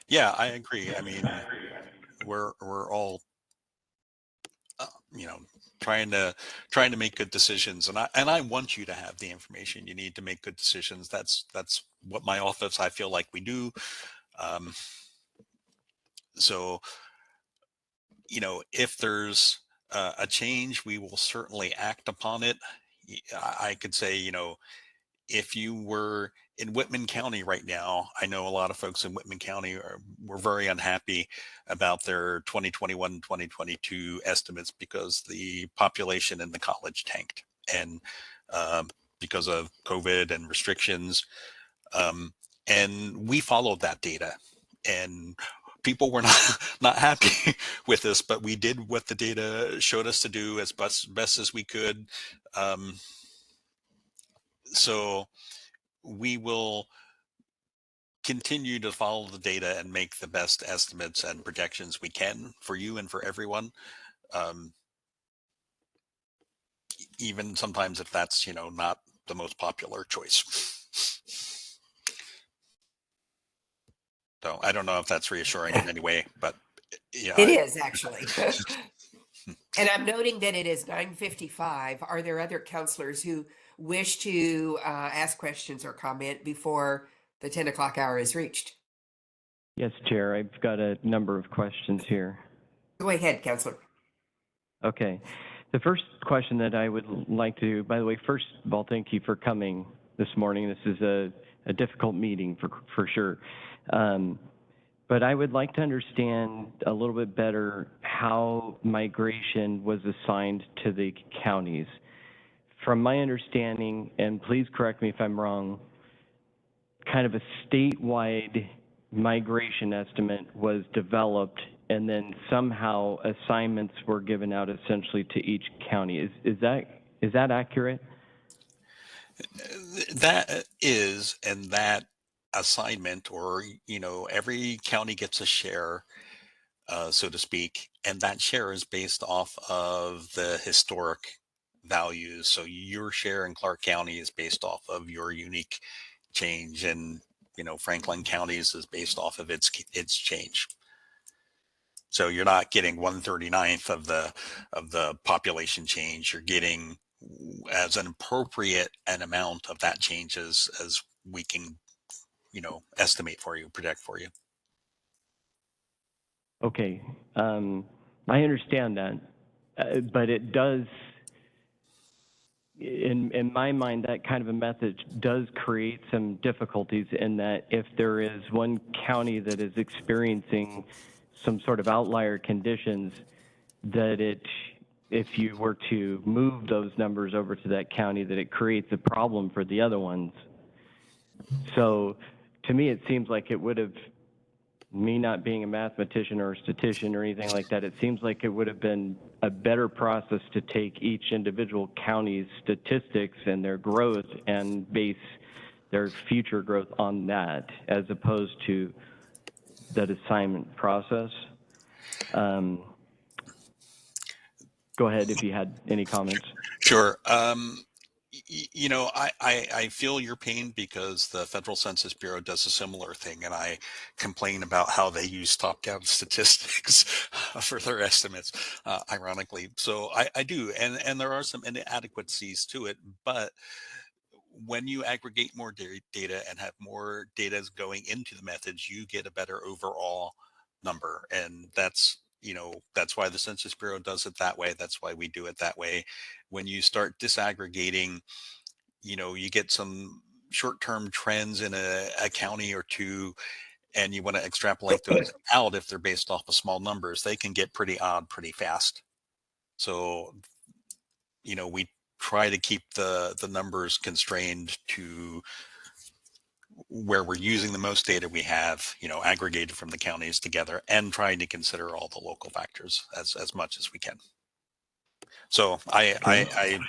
Yeah, I agree. I mean, we're all you know, trying to make good decisions, and I want you to have the information you need to make good decisions. That's what my office, I feel like we do. So you know, if there's a change, we will certainly act upon it. I could say, you know, if you were in Whitman County right now, I know a lot of folks in Whitman County were very unhappy about their 2021 2022 estimates because the population in the college tanked, and because of COVID and restrictions. And we followed that data, and people were not happy with this, but we did what the data showed us to do as best as we could. So we will continue to follow the data and make the best estimates and projections we can for you and for everyone. Even sometimes if that's, you know, not the most popular choice. So I don't know if that's reassuring in any way, but yeah. It is actually. And I'm noting that it is 9:55. Are there other counselors who wish to ask questions or comment before the 10 o'clock hour is reached? Yes, Chair. I've got a number of questions here. Go ahead, Counselor. Okay. The first question that I would like to, by the way, first of all, thank you for coming this morning. This is a difficult meeting for sure. But I would like to understand a little bit better how migration was assigned to the counties. From my understanding, and please correct me if I'm wrong, kind of a statewide migration estimate was developed, and then somehow assignments were given out essentially to each county. Is that accurate? That is, and that assignment, or every county gets a share, so to speak, and that share is based off of the historic values. So your share in Clark County is based off of your unique change, and Franklin County's is based off of its change. So you're not getting 1/39th of the population change. You're getting as an appropriate an amount of that change as we can estimate for you, project for you. Okay, I understand that, but it does, in my mind, that kind of a method does create some difficulties in that if there is one county that is experiencing some sort of outlier conditions, that if you were to move those numbers over to that county, that it creates a problem for the other ones. So to me, it seems like it would have, me not being a mathematician or a statistician or anything like that, it seems like it would have been a better process to take each individual county's statistics and their growth and base their future growth on that, as opposed to that assignment process. Go ahead if you had any comments. Sure. I feel your pain because the Federal Census Bureau does a similar thing, and I complain about how they use top-down statistics for their estimates, ironically. So I do, and there are some inadequacies to it, but when you aggregate more data and have more data going into the methods, you get a better overall number. And that's why the Census Bureau does it that way. That's why we do it that way. When you start disaggregating, you get some short-term trends in a county or two, and you want to extrapolate those out. If they're based off of small numbers, they can get pretty odd pretty fast. So, we try to keep the numbers constrained to where we're using the most data we have, aggregated from the counties together, and trying to consider all the local factors as much as we can. So I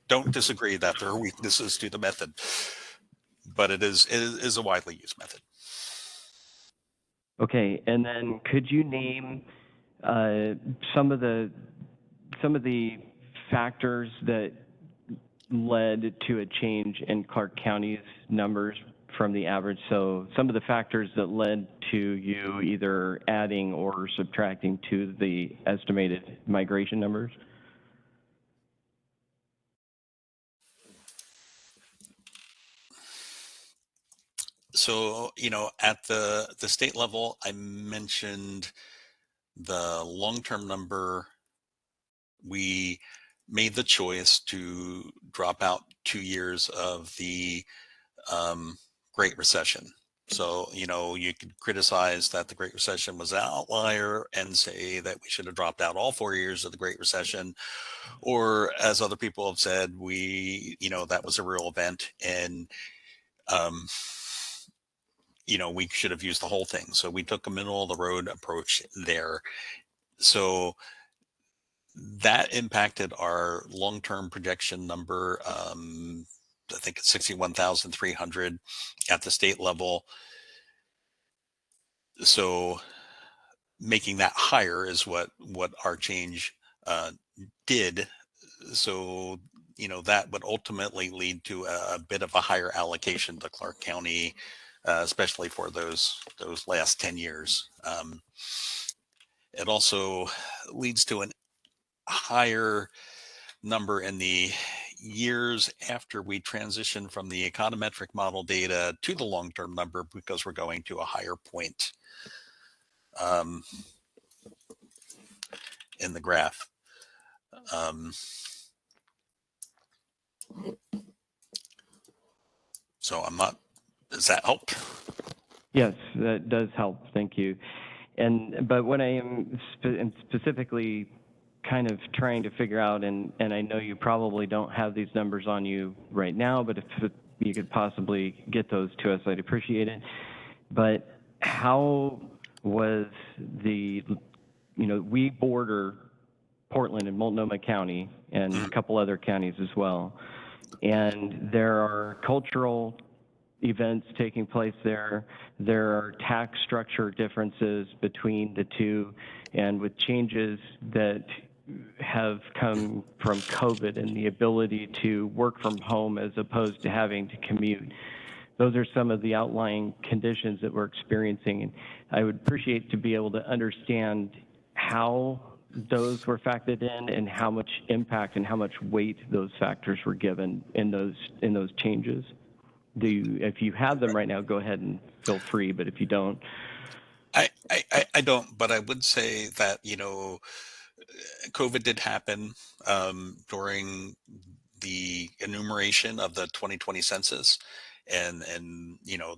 don't disagree that there are weaknesses to the method, but it is a widely used method. Okay, and then could you name some of the factors that led to a change in Clark County's numbers from the average? So some of the factors that led to you either adding or subtracting to the estimated migration numbers? So, at the state level, I mentioned the long-term number. We made the choice to drop out 2 years of the Great Recession. So, you could criticize that the Great Recession was an outlier and say that we should have dropped out all 4 years of the Great Recession. Or as other people have said, that was a real event, and, we should have used the whole thing. So we took a middle of the road approach there. So that impacted our long-term projection number. I think it's 61,300 at the state level. So making that higher is what our change did. So, that would ultimately lead to a bit of a higher allocation to Clark County, especially for those last 10 years. It also leads to an higher number in the years after we transition from the econometric model data to the long-term number, because we're going to a higher point in the graph. Um, so I'm not, does that help? Yes, that does help. Thank you. But what I am specifically kind of trying to figure out, and I know you probably don't have these numbers on you right now, but if you could possibly get those to us, I'd appreciate it. But how was we border Portland and Multnomah County and a couple other counties as well. And there are cultural events taking place there. There are tax structure differences between the two, and with changes that have come from COVID and the ability to work from home as opposed to having to commute. Those are some of the outlying conditions that we're experiencing. And I would appreciate to be able to understand how those were factored in and how much impact and how much weight those factors were given in those changes. If you have them right now, go ahead and feel free, but if you don't. I don't, but I would say that, COVID did happen during the enumeration of the 2020 census. And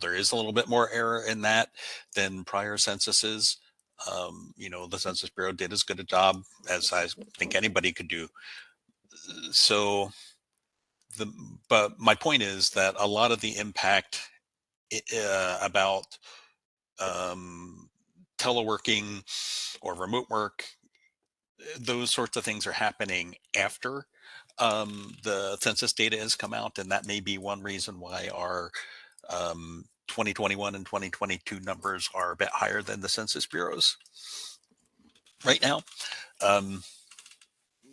there is a little bit more error in that than prior censuses. The Census Bureau did as good a job as I think anybody could do. So but my point is that a lot of the impact about teleworking or remote work, those sorts of things are happening after the census data has come out, and that may be one reason why our 2021 and 2022 numbers are a bit higher than the Census Bureau's right now,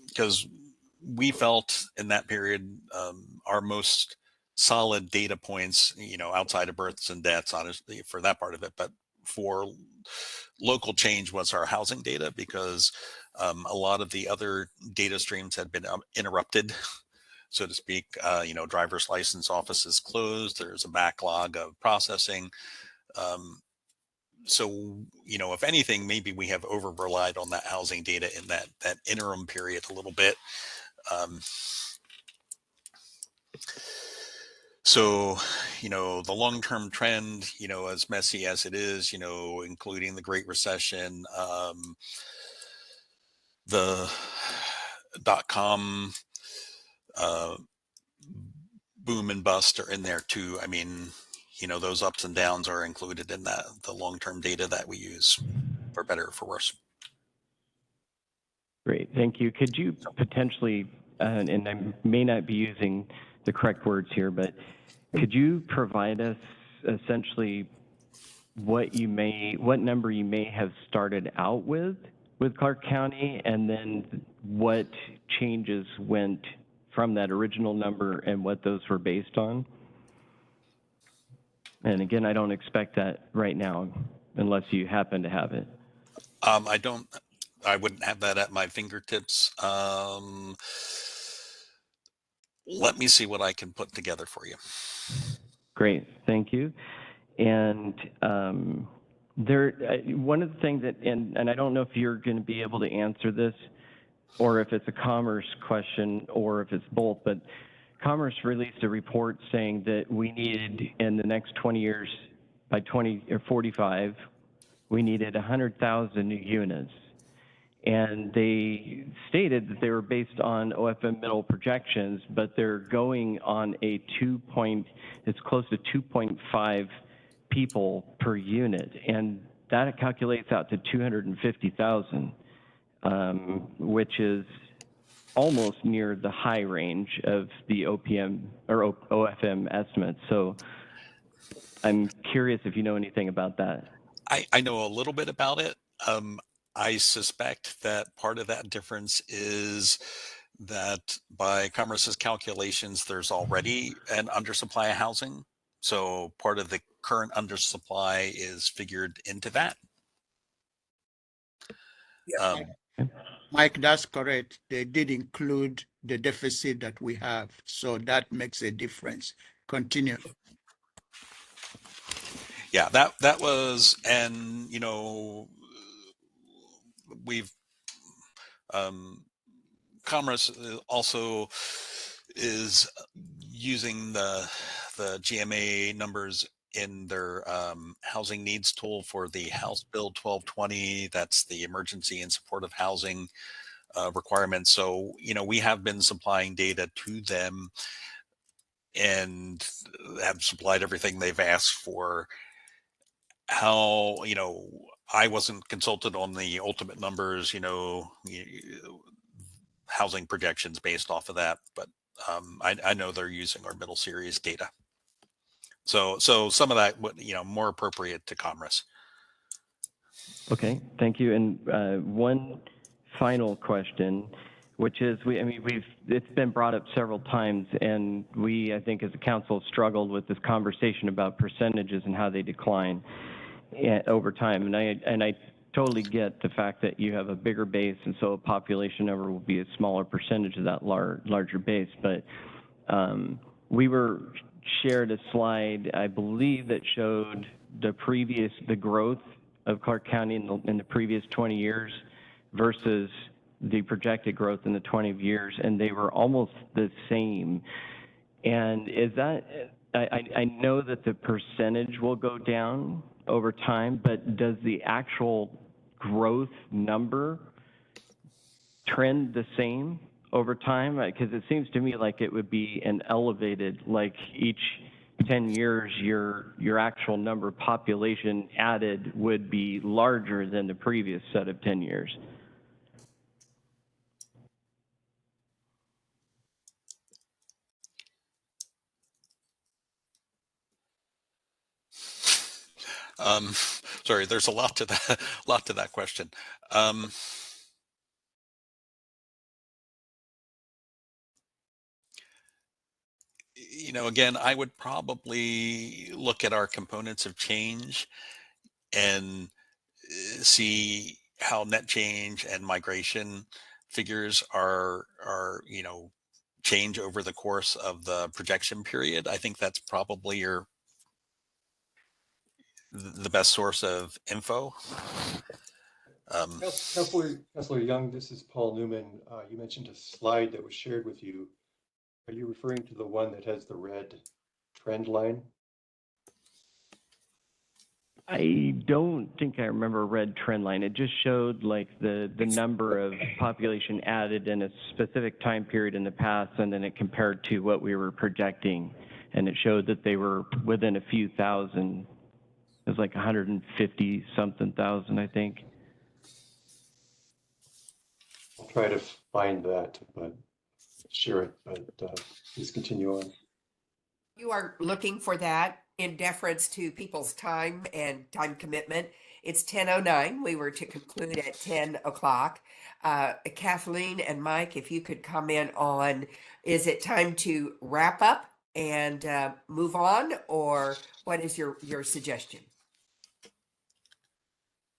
because we felt in that period our most solid data points, outside of births and deaths, honestly, for that part of it, but for local change was our housing data, because a lot of the other data streams had been interrupted, so to speak. Driver's license offices closed. There's a backlog of processing. So, if anything, maybe we have over relied on that housing data in that interim period a little bit. So, the long-term trend, as messy as it is, including the Great Recession, the .com boom and bust are in there too. I mean, those ups and downs are included in the long-term data that we use, for better or for worse. Great, thank you. Could you potentially, and I may not be using the correct words here, but could you provide us essentially what number you may have started out with Clark County, and then what changes went from that original number and what those were based on? And again, I don't expect that right now unless you happen to have it. I wouldn't have that at my fingertips. Let me see what I can put together for you. Great, thank you. And one of the things that, and I don't know if you're going to be able to answer this, or if it's a Commerce question, or if it's both, but Commerce released a report saying that we needed, in the next 20 years, by 2045, we needed 100,000 new units. And they stated that they were based on OFM middle projections, but they're going on it's close to 2.5 people per unit. And that calculates out to 250,000, which is almost near the high range of the OPM or OFM estimates. So I'm curious if you know anything about that. I know a little bit about it. I suspect that part of that difference is that by Commerce's calculations, there's already an undersupply of housing. So part of the current undersupply is figured into that. Mike, that's correct. They did include the deficit that we have. So that makes a difference. Continue. Yeah, that was, and we've Commerce also is using the GMA numbers in their housing needs tool for the House Bill 1220. That's the emergency and supportive housing requirements. So, we have been supplying data to them and have supplied everything they've asked for. How, I wasn't consulted on the ultimate numbers, housing projections based off of that, but I know they're using our middle series data. So some of that, more appropriate to Commerce. Okay, thank you. And one final question, which is, it's been brought up several times, and we, I think, as a council, struggled with this conversation about percentages and how they decline over time. And I totally get the fact that you have a bigger base, and so a population number will be a smaller percentage of that larger base. But we were shared a slide, I believe, that showed the growth of Clark County in the previous 20 years versus the projected growth in the 20 years, and they were almost the same. And is that, I know that the percentage will go down over time, but does the actual growth number trend the same over time? Because it seems to me like it would be an elevated, like each 10 years, your actual number of population added would be larger than the previous set of 10 years. Sorry, there's a lot to that question. Again, I would probably look at our components of change and see how net change and migration figures are change over the course of the projection period. I think that's probably the best source of info. Councilor Young, this is Paul Newman. You mentioned a slide that was shared with you. Are you referring to the one that has the red trend line? I don't think I remember a red trend line. It just showed like the number of population added in a specific time period in the past, and then it compared to what we were projecting, and it showed that they were within a few thousand. It was like 150 something thousand, I think. I'll try to find that, but share it, but please continue on. You are looking for that in deference to people's time and time commitment. It's 10:09. We were to conclude at 10 o'clock. Kathleen and Mike, if you could comment on, is it time to wrap up and move on, or what is your suggestion?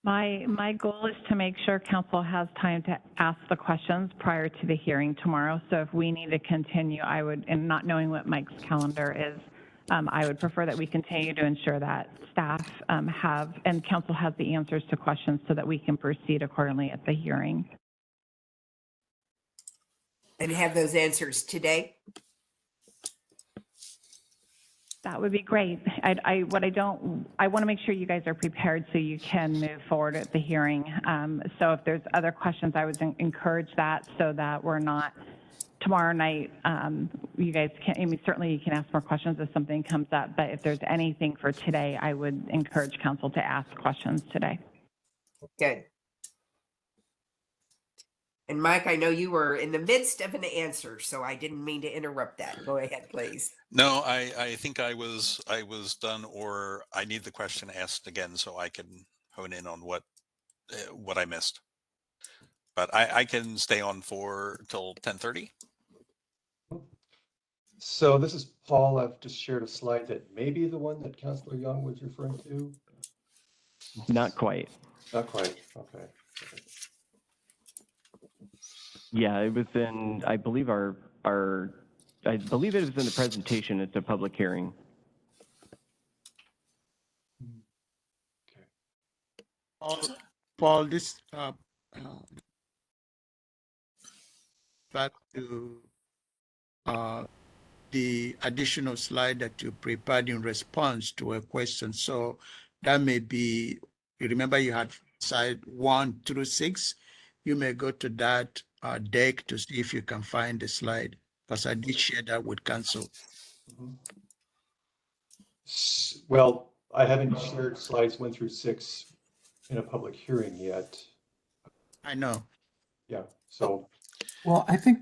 My goal is to make sure council has time to ask the questions prior to the hearing tomorrow. So if we need to continue, I would, and not knowing what Mike's calendar is, I would prefer that we continue to ensure that staff have, and council has the answers to questions so that we can proceed accordingly at the hearing. And have those answers today? That would be great. I want to make sure you guys are prepared so you can move forward at the hearing. So if there's other questions, I would encourage that so that we're not tomorrow night. You guys can, I mean, certainly you can ask more questions if something comes up, but if there's anything for today, I would encourage council to ask questions today. Good. And Mike, I know you were in the midst of an answer, so I didn't mean to interrupt that. Go ahead, please. No, I think I was done, or I need the question asked again so I can hone in on what I missed. But I can stay on for till 10:30. So this is Paul. I've just shared a slide that may be the one that Councilor Young was referring to. Not quite. Not quite. Okay. Yeah, it was in, I believe I believe it was in the presentation at the public hearing. Paul, this back to the additional slide that you prepared in response to a question. So that may be, you remember you had slide 1 through 6. You may go to that deck to see if you can find the slide, because I did share that with council. Mhm. Well, I haven't shared slides 1 through 6 in a public hearing yet. I know. Yeah, so Well, I think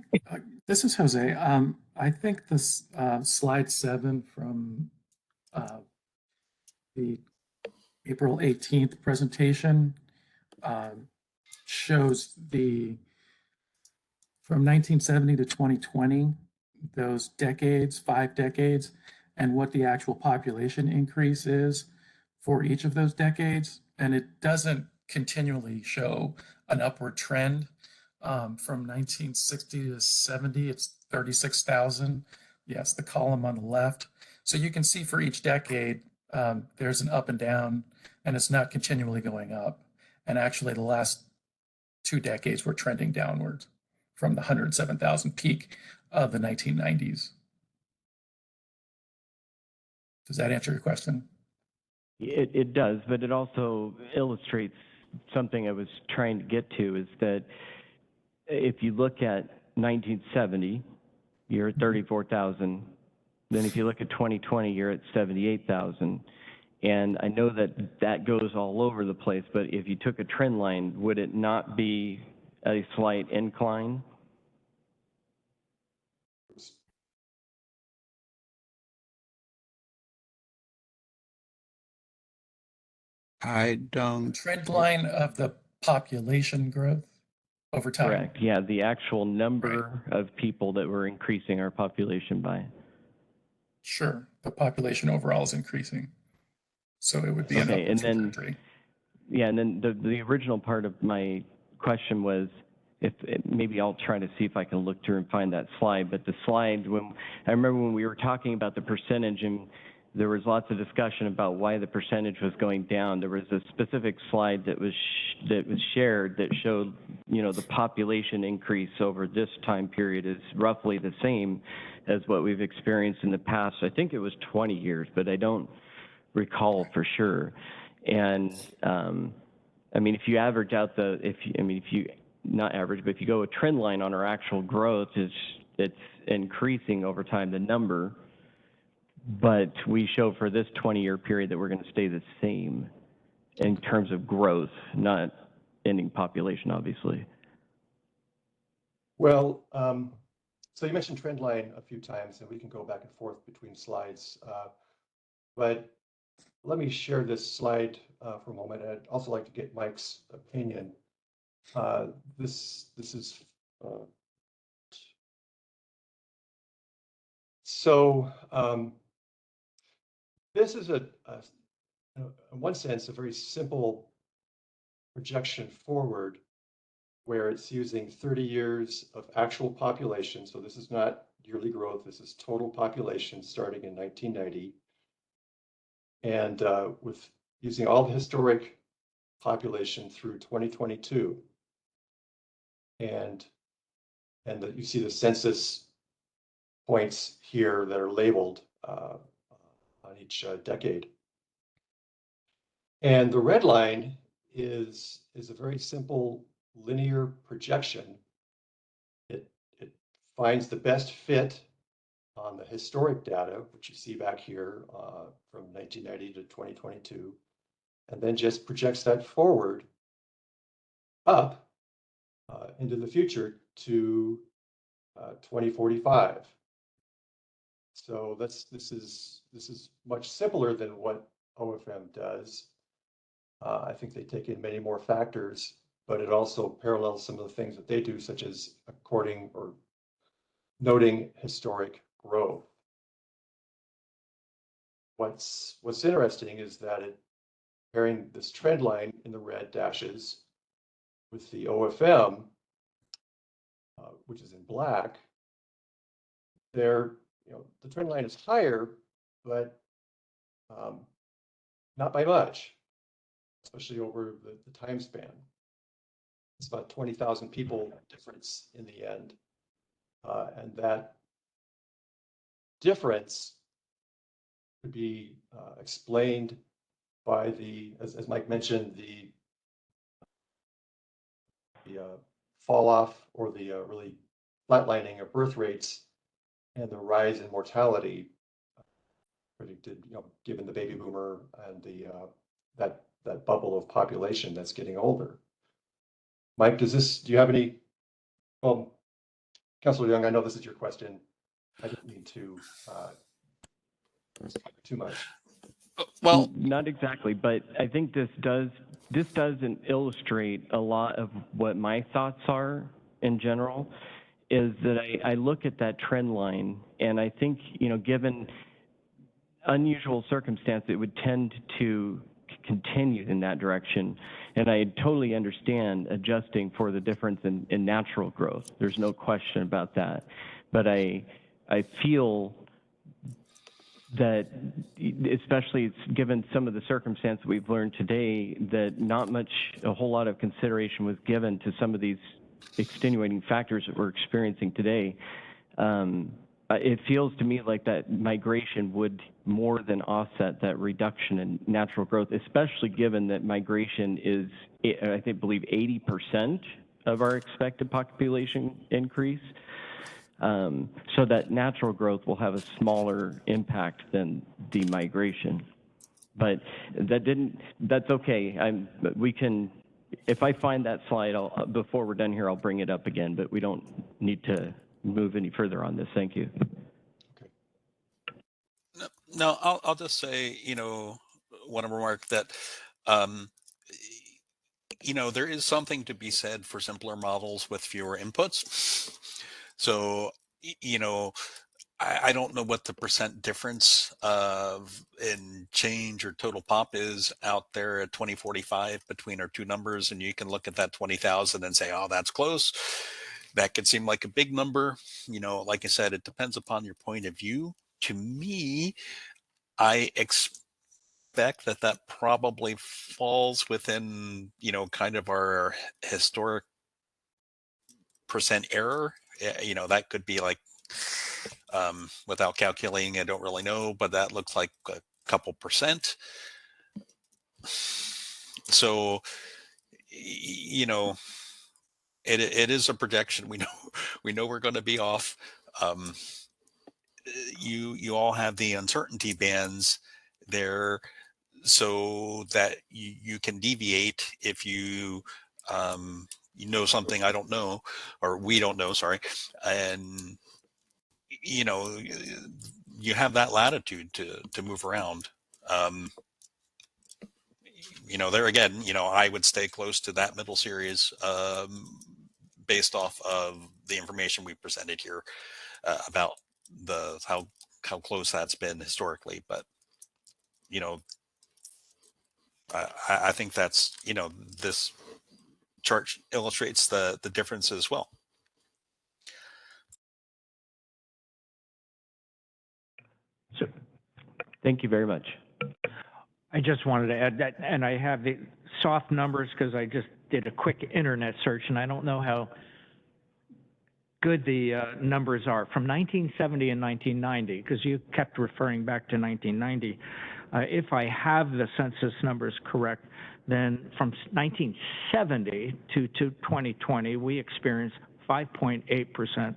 this is Jose. I think this slide 7 from the April 18th presentation shows the from 1970 to 2020, those decades, 5 decades, and what the actual population increase is for each of those decades. And it doesn't continually show an upward trend. From 1960 to 70, it's 36,000. Yes, the column on the left. So you can see for each decade, there's an up and down, and it's not continually going up. And actually, the last 2 decades were trending downwards from the 107,000 peak of the 1990s. Does that answer your question? It does, but it also illustrates something I was trying to get to, is that if you look at 1970, you're at 34,000. Then if you look at 2020, you're at 78,000. And I know that that goes all over the place, but if you took a trend line, would it not be a slight incline? I don't. Trend line of the population growth over time. Correct. Yeah, the actual number of people that we're increasing our population by. Sure, the population overall is increasing. So it would be an Okay, upward and then trajectory. yeah, and then the original part of my question was, if maybe I'll try to see if I can look through and find that slide. But the slide, when I remember when we were talking about the percentage, and there was lots of discussion about why the percentage was going down. There was a specific slide that was shared that showed, you know, the population increase over this time period is roughly the same as what we've experienced in the past. I think it was 20 years, but I don't recall for sure. And I mean, if you average out if you not average, but if you go a trend line on our actual growth, it's increasing over time, the number. But we show for this 20-year period that we're going to stay the same in terms of growth, not ending population, obviously. well, so you mentioned trend line a few times, and we can go back and forth between slides. But let me share this slide for a moment. I'd also like to get Mike's opinion. This is so. This is in one sense, a very simple projection forward, where it's using 30 years of actual population. So this is not yearly growth. This is total population starting in 1990. And with using all the historic population through 2022. And you see the census points here that are labeled on each decade. And the red line is a very simple linear projection. It finds the best fit on the historic data, which you see back here from 1990 to 2022, and then just projects that forward up into the future to 2045. So this is much simpler than what OFM does. I think they take in many more factors, but it also parallels some of the things that they do, such as according or noting historic growth. What's interesting is that pairing this trend line in the red dashes with the OFM, which is in black, the trend line is higher, but not by much, especially over the time span. It's about 20,000 people difference in the end. And that difference could be explained by as Mike mentioned, the fall off or the really flatlining of birth rates and the rise in mortality predicted, given the baby boomer and that bubble of population that's getting older. Mike, do you have any, well, Councilor Young, I know this is your question. I didn't mean to too much. Well, not exactly, but I think this doesn't illustrate a lot of what my thoughts are in general, is that I look at that trend line, and I think, given unusual circumstance, it would tend to continue in that direction. And I totally understand adjusting for the difference in natural growth. There's no question about that. But I feel that, especially given some of the circumstances we've learned today, that not a whole lot of consideration was given to some of these extenuating factors that we're experiencing today. It feels to me like that migration would more than offset that reduction in natural growth, especially given that migration is, I believe 80% of our expected population increase. So that natural growth will have a smaller impact than the migration. But that's okay. If I find that slide, before we're done here, I'll bring it up again, but we don't need to move any further on this. Thank you. Okay. No, I'll just say, one remark that, there is something to be said for simpler models with fewer inputs. So, I don't know what the percent difference in change or total pop is out there at 2045 between our two numbers. And you can look at that 20,000 and say, oh, that's close. That could seem like a big number. Like I said, it depends upon your point of view. To me, I expect that probably falls within, kind of our historic percent error. That could be like, without calculating, I don't really know, but that looks like a couple percent. So, it is a projection. We know we're going to be off. You all have the uncertainty bands there, so that you can deviate if you something I don't know, or we don't know. Sorry, and you have that latitude to move around. There again, I would stay close to that middle series based off of the information we presented here about how close that's been historically. But I think that's this chart illustrates the difference as well. So, Thank you very much. I just wanted to add that, and I have the soft numbers because I just did a quick internet search, and I don't know how good the numbers are from 1970 and 1990, because you kept referring back to 1990. If I have the census numbers correct, then from 1970 to 2020, we experienced 5.8%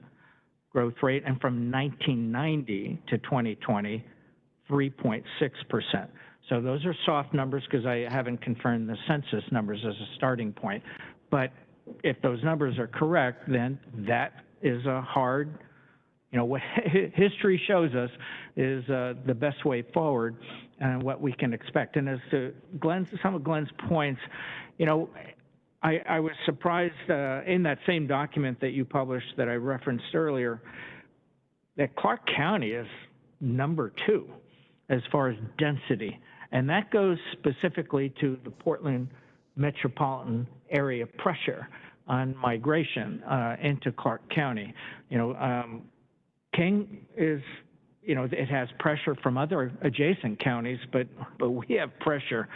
growth rate, and from 1990 to 2020, 3.6%. So those are soft numbers because I haven't confirmed the census numbers as a starting point. But if those numbers are correct, then that is a hard, what history shows us is the best way forward and what we can expect. And as to some of Glenn's points, I was surprised in that same document that you published that I referenced earlier, that Clark County is number 2 as far as density. And that goes specifically to the Portland metropolitan area pressure on migration into Clark County. King is, it has pressure from other adjacent counties, but we have pressure,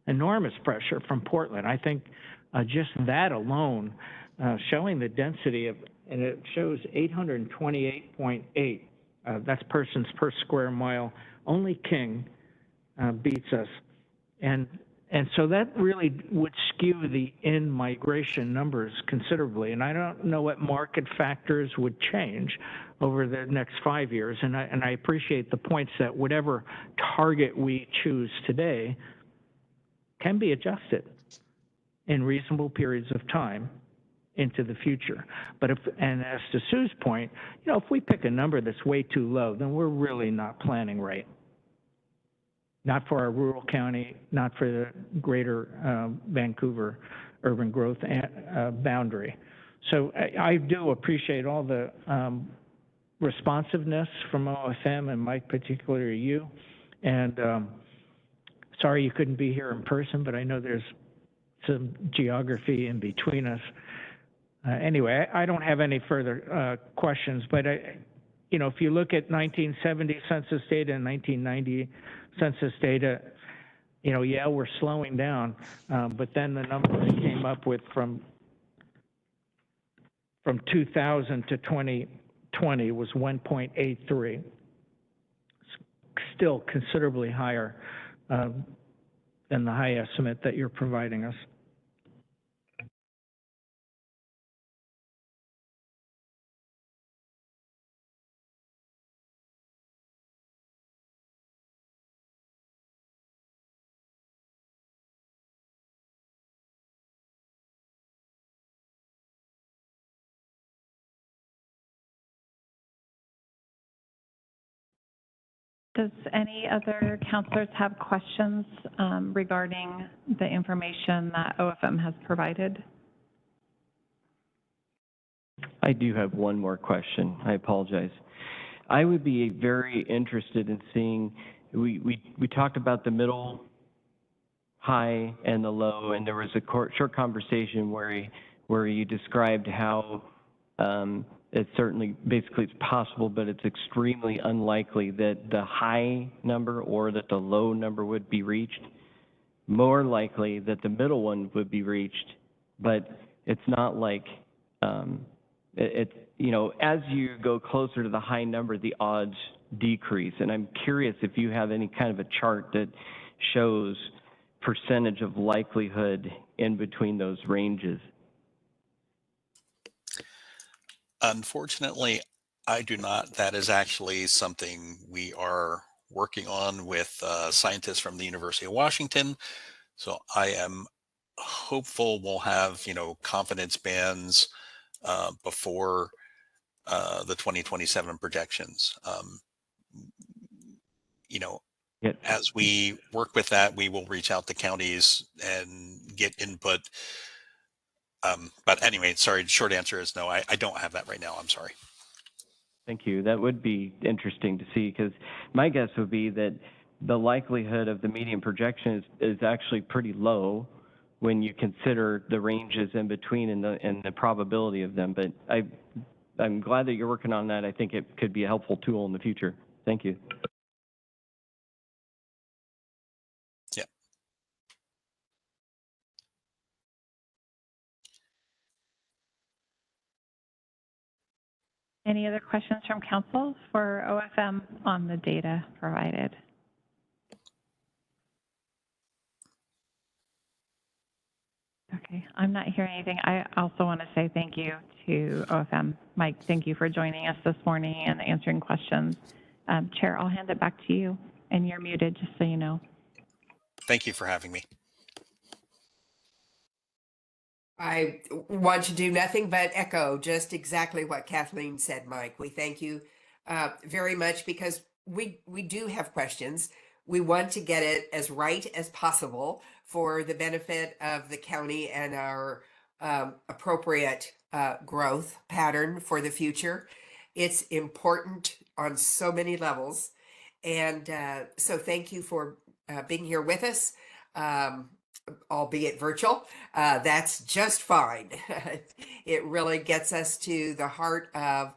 enormous pressure from Portland. I think just that alone, showing the density of and it shows 828.8. That's persons per square mile. Only King beats us. And so that really would skew the in-migration numbers considerably. And I don't know what market factors would change over the next 5 years. And I appreciate the points that whatever target we choose today can be adjusted in reasonable periods of time into the future. But and as to Sue's point, if we pick a number that's way too low, then we're really not planning right. Not for our rural county, not for the greater Vancouver urban growth boundary. So I do appreciate all the responsiveness from OFM and Mike, particularly you. And sorry you couldn't be here in person, but I know there's some geography in between us. Anyway, I don't have any further questions, but if you look at 1970 census data and 1990 census data, yeah, we're slowing down, but then the number they came up with from 2000 to 2020 was 1.83. Still considerably higher than the high estimate that you're providing us. Does any other counselors have questions regarding the information that OFM has provided? I do have one more question. I apologize. I would be very interested in seeing, we talked about the middle, high, and the low, and there was a short conversation where you described how it's certainly, basically it's possible, but it's extremely unlikely that the high number or that the low number would be reached. More likely that the middle one would be reached, but it's not like, as you go closer to the high number, the odds decrease. And I'm curious if you have any kind of a chart that shows percentage of likelihood in between those ranges. Unfortunately, I do not. That is actually something we are working on with scientists from the University of Washington. So I am hopeful we'll have, confidence bands before the 2027 projections. As we work with that, we will reach out to counties and get input. But anyway, sorry, short answer is no, I don't have that right now. I'm sorry. Thank you. That would be interesting to see, because my guess would be that the likelihood of the median projection is actually pretty low when you consider the ranges in between and the probability of them. But I'm glad that you're working on that. I think it could be a helpful tool in the future. Thank you. Yeah. Any other questions from council for OFM on the data provided? Okay, I'm not hearing anything. I also want to say thank you to OFM. Mike, thank you for joining us this morning and answering questions. Chair, I'll hand it back to you, and you're muted, just so you know. Thank you for having me. I want to do nothing but echo just exactly what Kathleen said, Mike. We thank you very much, because we do have questions. We want to get it as right as possible for the benefit of the county and our appropriate growth pattern for the future. It's important on so many levels. And so thank you for being here with us. Albeit virtual, that's just fine. It really gets us to the heart of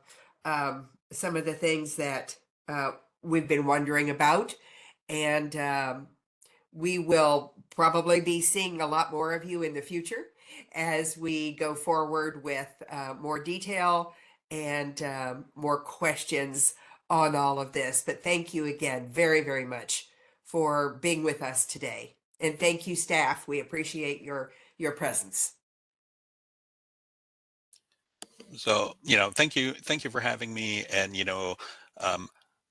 some of the things that we've been wondering about. And we will probably be seeing a lot more of you in the future. as we go forward with more detail and more questions on all of this. But thank you again very, very much for being with us today. And thank you, staff. We appreciate your presence. So, thank you for having me, and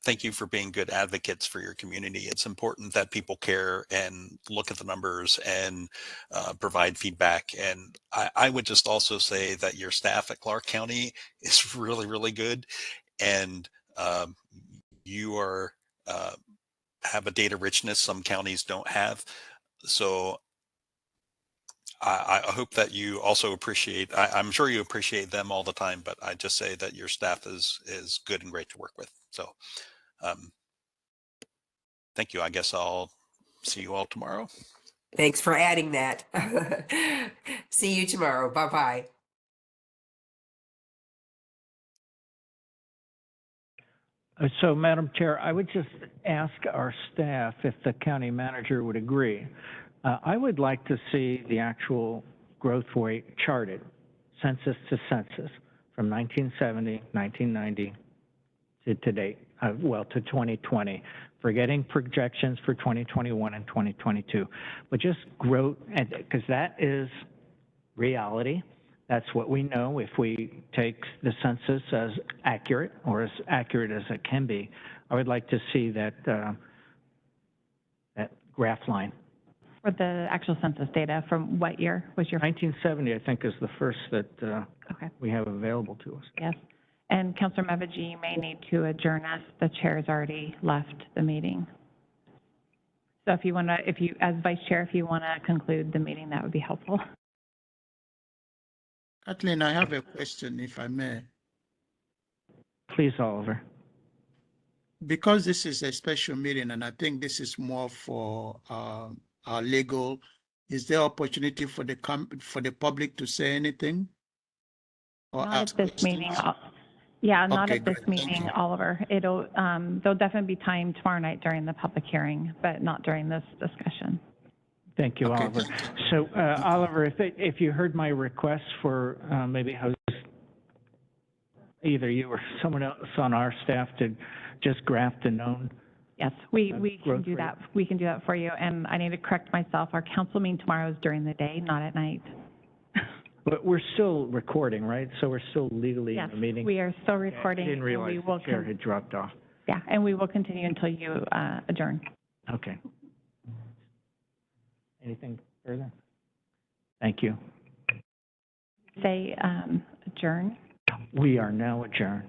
thank you for being good advocates for your community. It's important that people care and look at the numbers and provide feedback. And I would just also say that your staff at Clark County is really, really good, and you are have a data richness some counties don't have. So I hope that you also appreciate. I'm sure you appreciate them all the time, but I just say that your staff is good and great to work with. So, um, thank you. I guess I'll see you all tomorrow. Thanks for adding that. See you tomorrow. Bye-bye. So, Madam Chair, I would just ask our staff if the county manager would agree. I would like to see the actual growth rate charted, census to census, from 1970, 1990 to date, to 2020, forgetting projections for 2021 and 2022. But just growth, because that is reality. That's what we know. If we take the census as accurate, or as accurate as it can be, I would like to see that that graph line. For the actual census data, from what year was your? 1970, I think, is the first that Okay. we have available to us. Yes. And Councilor Mevaji, you may need to adjourn us. The chair has already left the meeting. So if you want to, as vice chair, if you want to conclude the meeting, that would be helpful. Kathleen, I have a question, if I may. Please, Oliver. Because this is a special meeting, and I think this is more for our legal, is there opportunity for the public to say anything? Or Not ask at this questions? meeting. Yeah, not Okay, at this great. Thank meeting, you. Oliver. There'll definitely be time tomorrow night during the public hearing, but not during this discussion. Thank you, Okay, Oliver. thank you. So, Oliver, if you heard my request for maybe host, either you or someone else on our staff to just graph the known. Yes, we can growth do rate. that. We can do that for you. And I need to correct myself. Our council meeting tomorrow is during the day, not at night. But we're still recording, right? So we're still legally Yes, in the meeting? we are still I recording. didn't and realize we will the chair had dropped off. Yeah, and we will continue until you adjourn. Okay. Anything further? Thank you. Say adjourn. We are now adjourned.